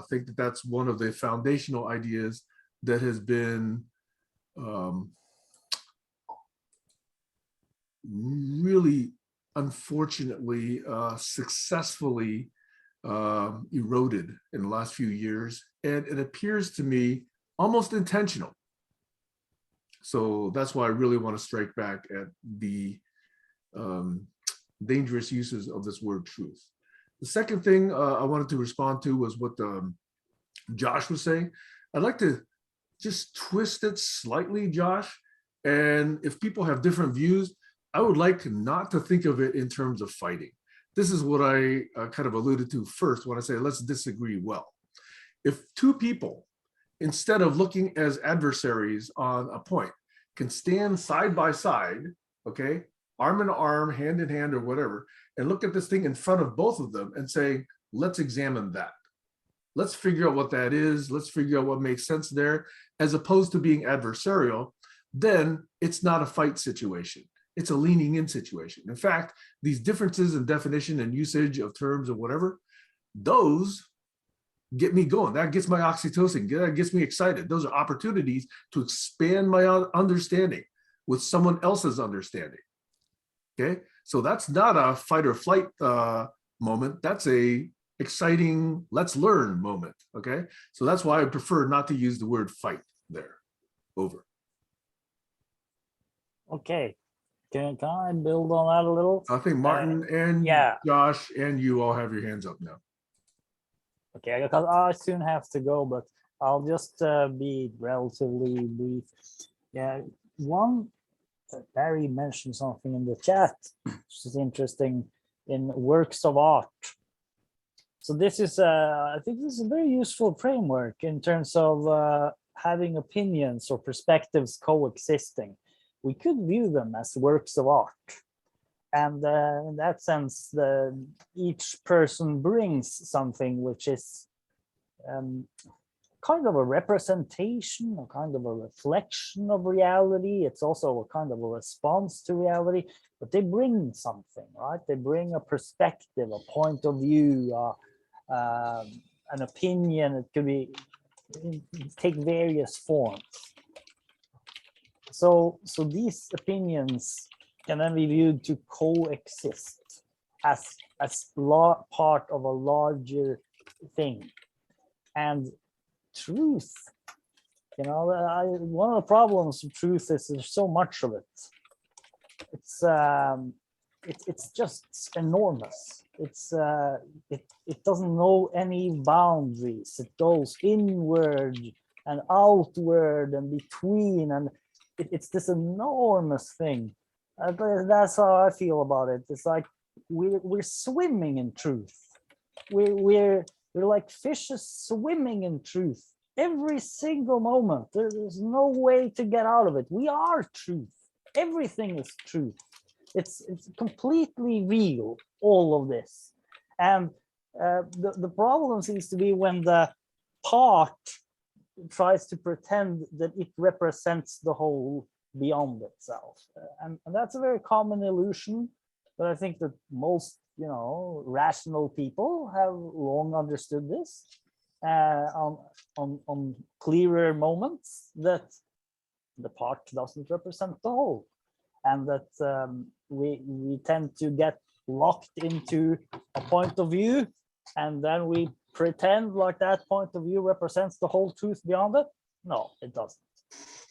Speaker 1: think that that's one of the foundational ideas that has been really, unfortunately, successfully eroded in the last few years. And it appears to me almost intentional. So that's why I really want to strike back at the dangerous uses of this word truth. The second thing I wanted to respond to was what Josh was saying. I'd like to just twist it slightly, Josh. And if people have different views, I would like not to think of it in terms of fighting. This is what I kind of alluded to first when I say, let's disagree well. If two people, instead of looking as adversaries on a point, can stand side by side, okay, arm in arm, hand in hand, or whatever, and look at this thing in front of both of them and say, let's examine that. let's figure out what that is. Let's figure out what makes sense there, as opposed to being adversarial. Then it's not a fight situation. It's a leaning in situation. In fact, these differences in definition and usage of terms or whatever, those get me going. That gets my oxytocin. That gets me excited. Those are opportunities to expand my understanding with someone else's understanding. Okay, so that's not a fight or flight moment. That's a exciting let's learn moment. Okay, so that's why I prefer not to use the word fight there. Over.
Speaker 3: Okay, can I build on that a little?
Speaker 1: I think Martin and
Speaker 3: yeah.
Speaker 1: Josh and you all have your hands up now.
Speaker 3: Okay, because I soon have to go, but I'll just be relatively brief. Yeah, Barry mentioned something in the chat, which is interesting, in works of art. So this is, I think this is a very useful framework in terms of having opinions or perspectives coexisting. We could view them as works of art. And in that sense, each person brings something which is kind of a representation, a kind of a reflection of reality. It's also a kind of a response to reality, but they bring something, right? They bring a perspective, a point of view, an opinion. It could be, take various forms. So these opinions can then be viewed to coexist as part of a larger thing. And truth, one of the problems with truth is there's so much of it. It's just enormous. It doesn't know any boundaries. It goes inward and outward and between, and it's this enormous thing. But that's how I feel about it. It's like we're swimming in truth. We're like fishes swimming in truth every single moment. There's no way to get out of it. We are truth. Everything is truth. It's completely real, all of this. And the problem seems to be when the part tries to pretend that it represents the whole beyond itself. And that's a very common illusion, but I think that most rational people have long understood this on clearer moments, that the part doesn't represent the whole, and that we tend to get locked into a point of view, and then we pretend like that point of view represents the whole truth beyond it. No, it doesn't.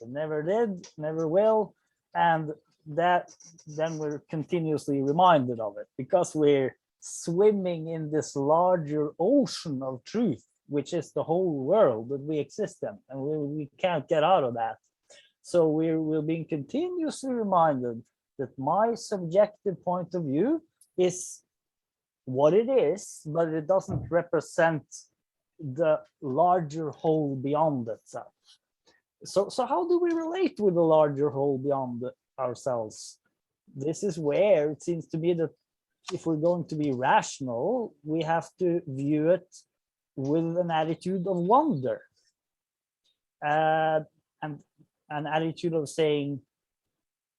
Speaker 3: It never did, never will, and that then we're continuously reminded of it because we're swimming in this larger ocean of truth, which is the whole world that we exist in, and we can't get out of that. So we're being continuously reminded that my subjective point of view is what it is, but it doesn't represent the larger whole beyond itself. So how do we relate with the larger whole beyond ourselves? This is where it seems to be that if we're going to be rational, we have to view it with an attitude of wonder, and an attitude of saying,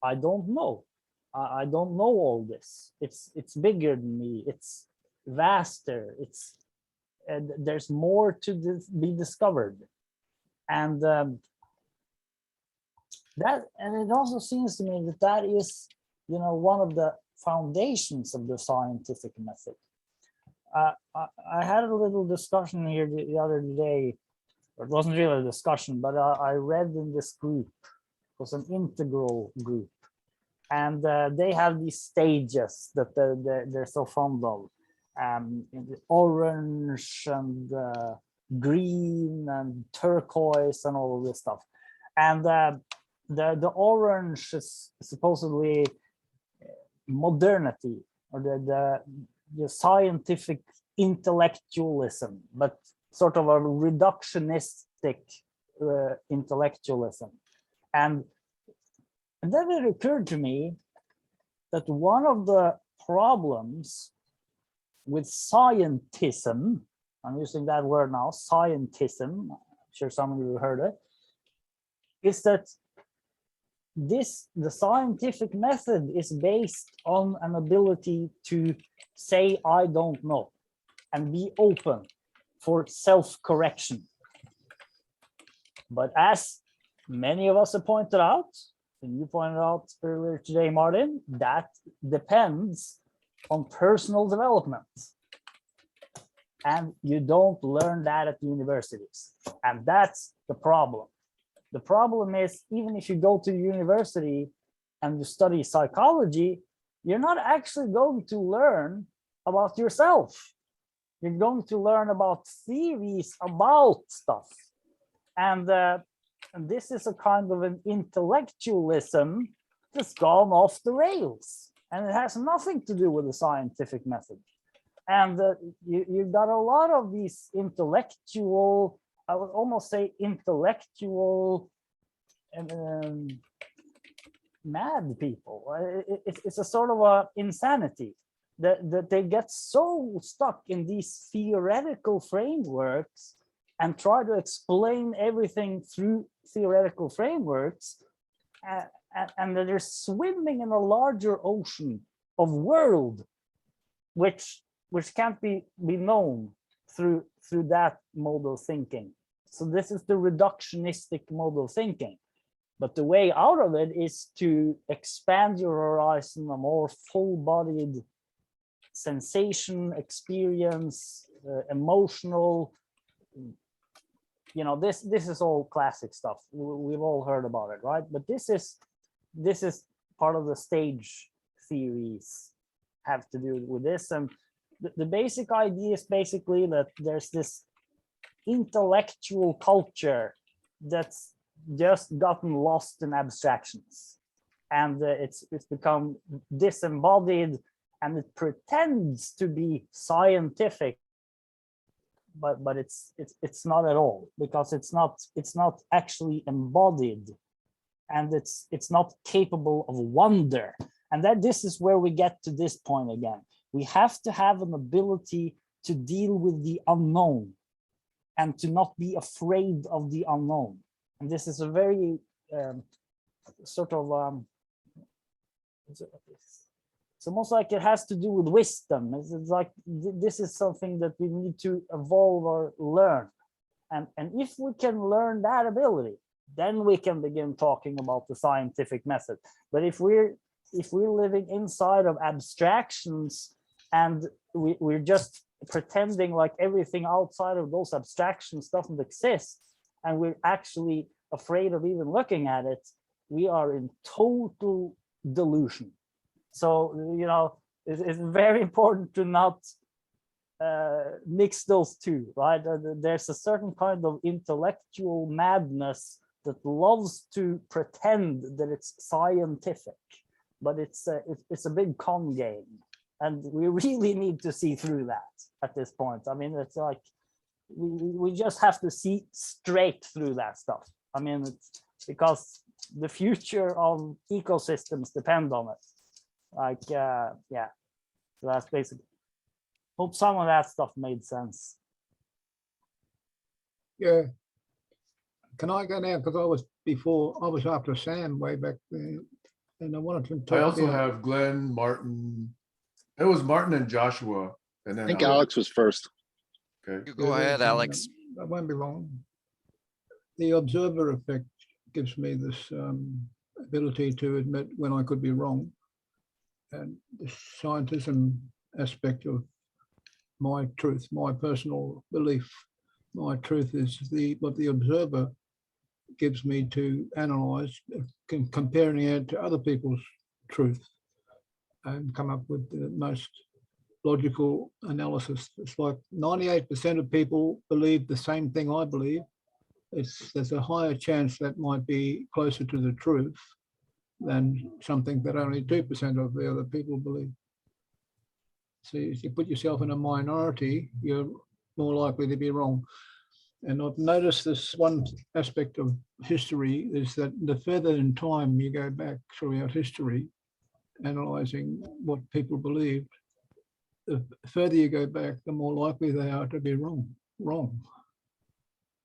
Speaker 3: I don't know. I don't know all this. It's bigger than me. It's vaster. There's more to be discovered, and it also seems to me that is, one of the foundations of the scientific method. I had a little discussion here the other day. It wasn't really a discussion, but I read in this group. It was an integral group, and they have these stages that they're so fond of, orange and green and turquoise and all of this stuff. And the orange is supposedly modernity, or the scientific intellectualism, but sort of a reductionistic intellectualism. And then it occurred to me that one of the problems with scientism, I'm using that word now, scientism, I'm sure some of you heard it, is that the scientific method is based on an ability to say, I don't know, and be open for self-correction. But as many of us have pointed out, and you pointed out earlier today, Martin, that depends on personal development. And you don't learn that at universities. And that's the problem. The problem is, even if you go to university and you study psychology, you're not actually going to learn about yourself. You're going to learn about theories about stuff. And this is a kind of an intellectualism that's gone off the rails. And it has nothing to do with the scientific method. And you've got a lot of these intellectual, I would almost say intellectual mad people. It's a sort of a insanity that they get so stuck in these theoretical frameworks and try to explain everything through theoretical frameworks, and that they're swimming in a larger ocean of world, which can't be known through that mode of thinking. So this is the reductionistic mode of thinking. But the way out of it is to expand your horizon, a more full-bodied sensation, experience, emotional. You know, this is all classic stuff. We've all heard about it, right? But this is part of the stage theories have to do with this. And the basic idea is basically that there's this intellectual culture that's just gotten lost in abstractions, and it's become disembodied, and it pretends to be scientific, but it's not at all, because it's not actually embodied, and it's not capable of wonder. And that this is where we get to this point again. We have to have an ability to deal with the unknown and to not be afraid of the unknown. And this is a very sort of, it's almost like it has to do with wisdom. It's like this is something that we need to evolve or learn. And if we can learn that ability, then we can begin talking about the scientific method. But if we're living inside of abstractions and we're just pretending like everything outside of those abstractions doesn't exist, and we're actually afraid of even looking at it, we are in total delusion. So, you know, it's very important to not mix those two, right? There's a certain kind of intellectual madness that loves to pretend that it's scientific, but it's a big con game. And we really need to see through that at this point. I mean, it's like, we just have to see straight through that stuff. I mean, it's because the future of ecosystems depend on it. Like, yeah, so that's basically, hope some of that stuff made sense.
Speaker 9: Yeah. Can I go now? Because I was after Sam way back there, and I wanted to talk.
Speaker 1: I also have Glenn, Martin. It was Martin and Joshua, and then
Speaker 7: I think Alex was first.
Speaker 1: Okay.
Speaker 4: You go ahead, Alex.
Speaker 9: I won't be long. The observer effect gives me this ability to admit when I could be wrong. And the scientism aspect of my truth, my personal belief, my truth is what the observer gives me to analyze, comparing it to other people's truth and come up with the most logical analysis. It's like 98% of people believe the same thing I believe. There's a higher chance that might be closer to the truth than something that only 2% of the other people believe. So if you put yourself in a minority, you're more likely to be wrong. And I've noticed this one aspect of history is that the further in time you go back throughout history, analyzing what people believed, the further you go back, the more likely they are to be wrong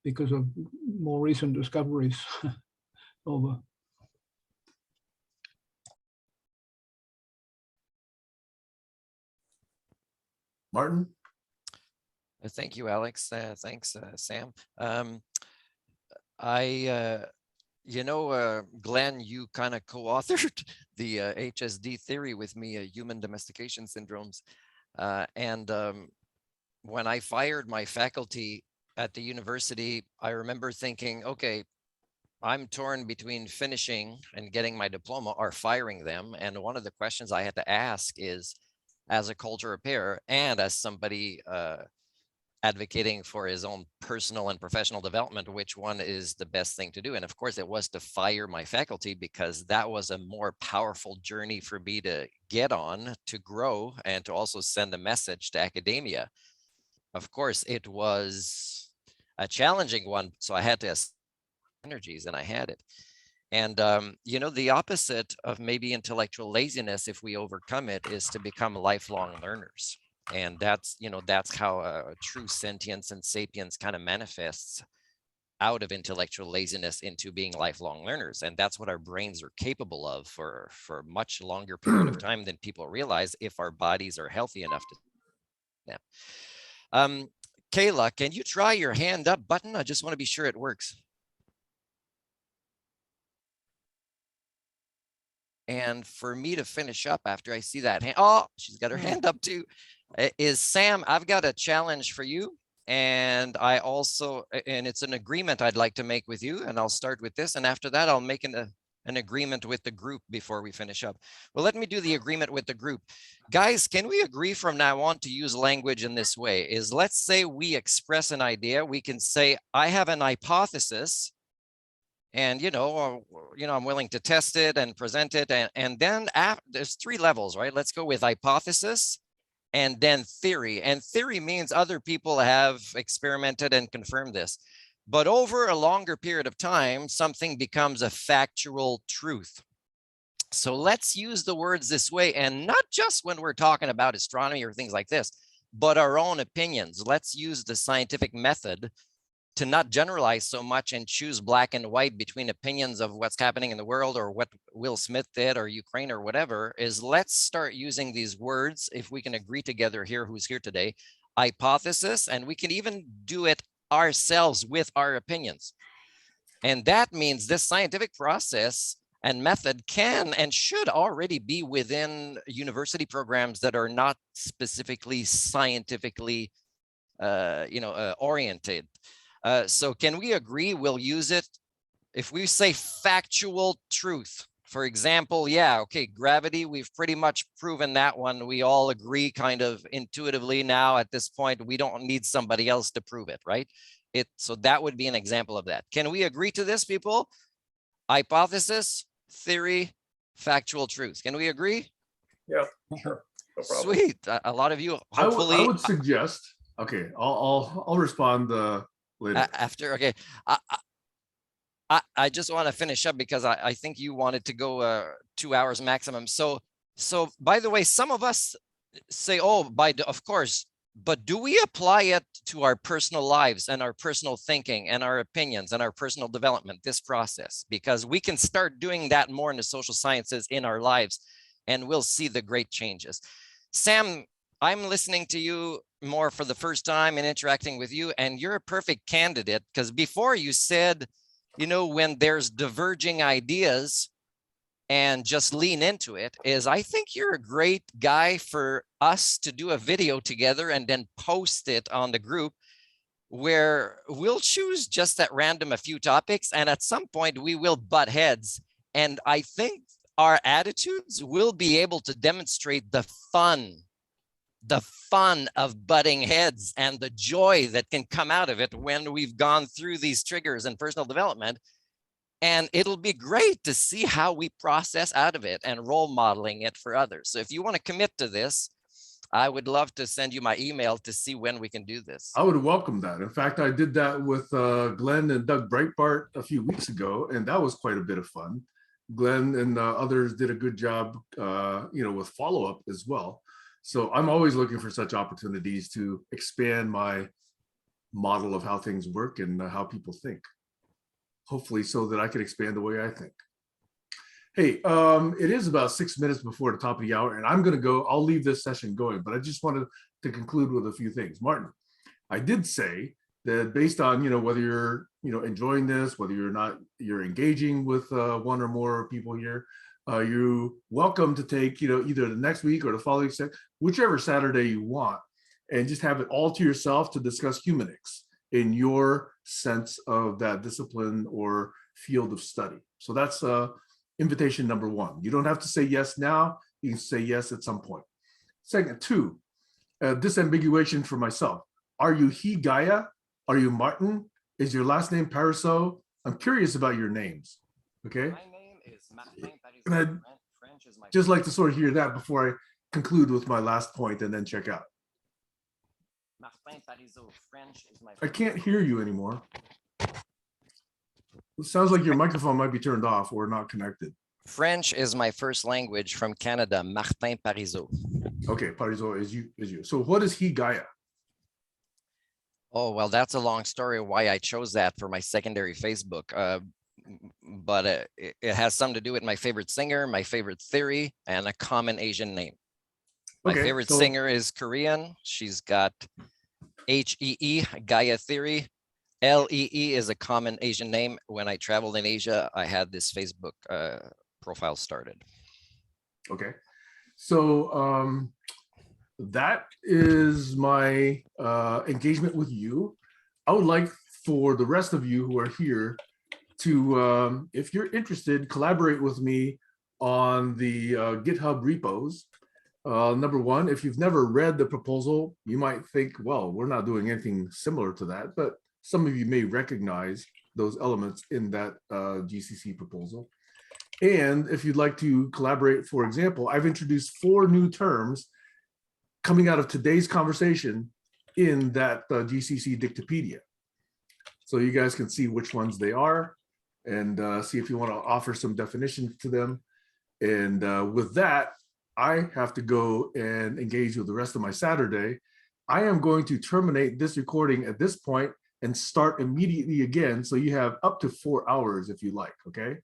Speaker 9: because of more recent discoveries. Over.
Speaker 1: Martin?
Speaker 4: Thank you, Alex. Thanks, Sam. Glenn, you kind of co-authored the HSD theory with me, human domestication syndromes. When I fired my faculty at the university, I remember thinking, okay, I'm torn between finishing and getting my diploma or firing them. And one of the questions I had to ask is, as a culture repair and as somebody advocating for his own personal and professional development, which one is the best thing to do? And of course, it was to fire my faculty, because that was a more powerful journey for me to get on, to grow, and to also send a message to academia. Of course, it was a challenging one, so I had to energies, and I had it. And the opposite of maybe intellectual laziness, if we overcome it, is to become lifelong learners. And that's how true sentience and sapience kind of manifests out of intellectual laziness into being lifelong learners. And that's what our brains are capable of for a much longer period of time than people realize, if our bodies are healthy enough to. Yeah. Kayla, can you try your hand up button? I just want to be sure it works. And for me to finish up after I see that hand, oh, she's got her hand up too, is Sam, I've got a challenge for you. And it's an agreement I'd like to make with you. And I'll start with this. And after that, I'll make an agreement with the group before we finish up. Well, let me do the agreement with the group. Guys, can we agree from now on to use language in this way? Let's say we express an idea. We can say, I have an hypothesis. And, I'm willing to test it and present it. And then there's 3 levels, right? Let's go with hypothesis and then theory. And theory means other people have experimented and confirmed this. But over a longer period of time, something becomes a factual truth. So let's use the words this way, and not just when we're talking about astronomy or things like this, but our own opinions. Let's use the scientific method to not generalize so much and choose black and white between opinions of what's happening in the world or what Will Smith did or Ukraine or whatever. Let's start using these words, if we can agree together here, who's here today, hypothesis, and we can even do it ourselves with our opinions. And that means this scientific process and method can and should already be within university programs that are not specifically scientifically oriented. So can we agree we'll use it? If we say factual truth, for example, gravity, we've pretty much proven that one. We all agree kind of intuitively now at this point. We don't need somebody else to prove it, right? So that would be an example of that. Can we agree to this, people? Hypothesis, theory, factual truth. Can we agree?
Speaker 2: Yeah, sure. No problem.
Speaker 4: Sweet. A lot of you, hopefully.
Speaker 1: I would suggest, okay, I'll respond later.
Speaker 4: After, okay. I just want to finish up because I think you wanted to go 2 hours maximum. So by the way, some of us say, of course, but do we apply it to our personal lives and our personal thinking and our opinions and our personal development, this process? Because we can start doing that more in the social sciences in our lives, and we'll see the great changes. Sam, I'm listening to you more for the first time and interacting with you, and you're a perfect candidate, because before you said, when there's diverging ideas and just lean into it, I think you're a great guy for us to do a video together and then post it on the group, where we'll choose just at random a few topics, and at some point we will butt heads. And I think our attitudes will be able to demonstrate the fun of butting heads and the joy that can come out of it when we've gone through these triggers in personal development. And it'll be great to see how we process out of it and role modeling it for others. So if you want to commit to this, I would love to send you my email to see when we can do this.
Speaker 1: I would welcome that. In fact, I did that with Glenn and Doug Breitbart a few weeks ago, and that was quite a bit of fun. Glenn and others did a good job, with follow-up as well. So I'm always looking for such opportunities to expand my model of how things work and how people think. Hopefully so that I can expand the way I think. Hey, it is about 6 minutes before the top of the hour, and I'm going to go. I'll leave this session going, but I just wanted to conclude with a few things. Martin, I did say that based on, whether you're, enjoying this, whether you're engaging with one or more people here, you're welcome to take, either the next week or the following, whichever Saturday you want, and just have it all to yourself to discuss humanics in your sense of that discipline or field of study. So that's invitation number one. You don't have to say yes now. You can say yes at some point. Second, two, disambiguation for myself. Are you he Gaia? Are you Martin? Is your last name Pariseau? I'm curious about your names. Okay.
Speaker 4: My name is Martin Pariseau.
Speaker 1: And I'd
Speaker 4: French is my
Speaker 1: just like to sort of hear that before I conclude with my last point and then check out.
Speaker 4: Martin Pariseau. French is my
Speaker 1: I can't hear you anymore. It sounds like your microphone might be turned off or not connected.
Speaker 4: French is my first language from Canada. Martin Pariseau.
Speaker 1: Okay, Pariseau is you. So what is he Gaia?
Speaker 4: Oh, well, that's a long story why I chose that for my secondary Facebook. But it has something to do with my favorite singer, my favorite theory, and a common Asian name. My
Speaker 1: Okay,
Speaker 4: favorite
Speaker 1: so-
Speaker 4: singer is Korean. She's got HEE, Gaia Theory. LEE is a common Asian name. When I traveled in Asia, I had this Facebook profile started.
Speaker 1: Okay, so that is my engagement with you. I would like for the rest of you who are here to, if you're interested, collaborate with me on the GitHub repos. Number one, if you've never read the proposal, you might think, well, we're not doing anything similar to that, but some of you may recognize those elements in that GCC proposal. And if you'd like to collaborate, for example, I've introduced 4 new terms coming out of today's conversation in that GCC Dictopedia. So you guys can see which ones they are and see if you want to offer some definitions to them. And with that, I have to go and engage with the rest of my Saturday. I am going to terminate this recording at this point and start immediately again. So you have up to 4 hours if you like, okay?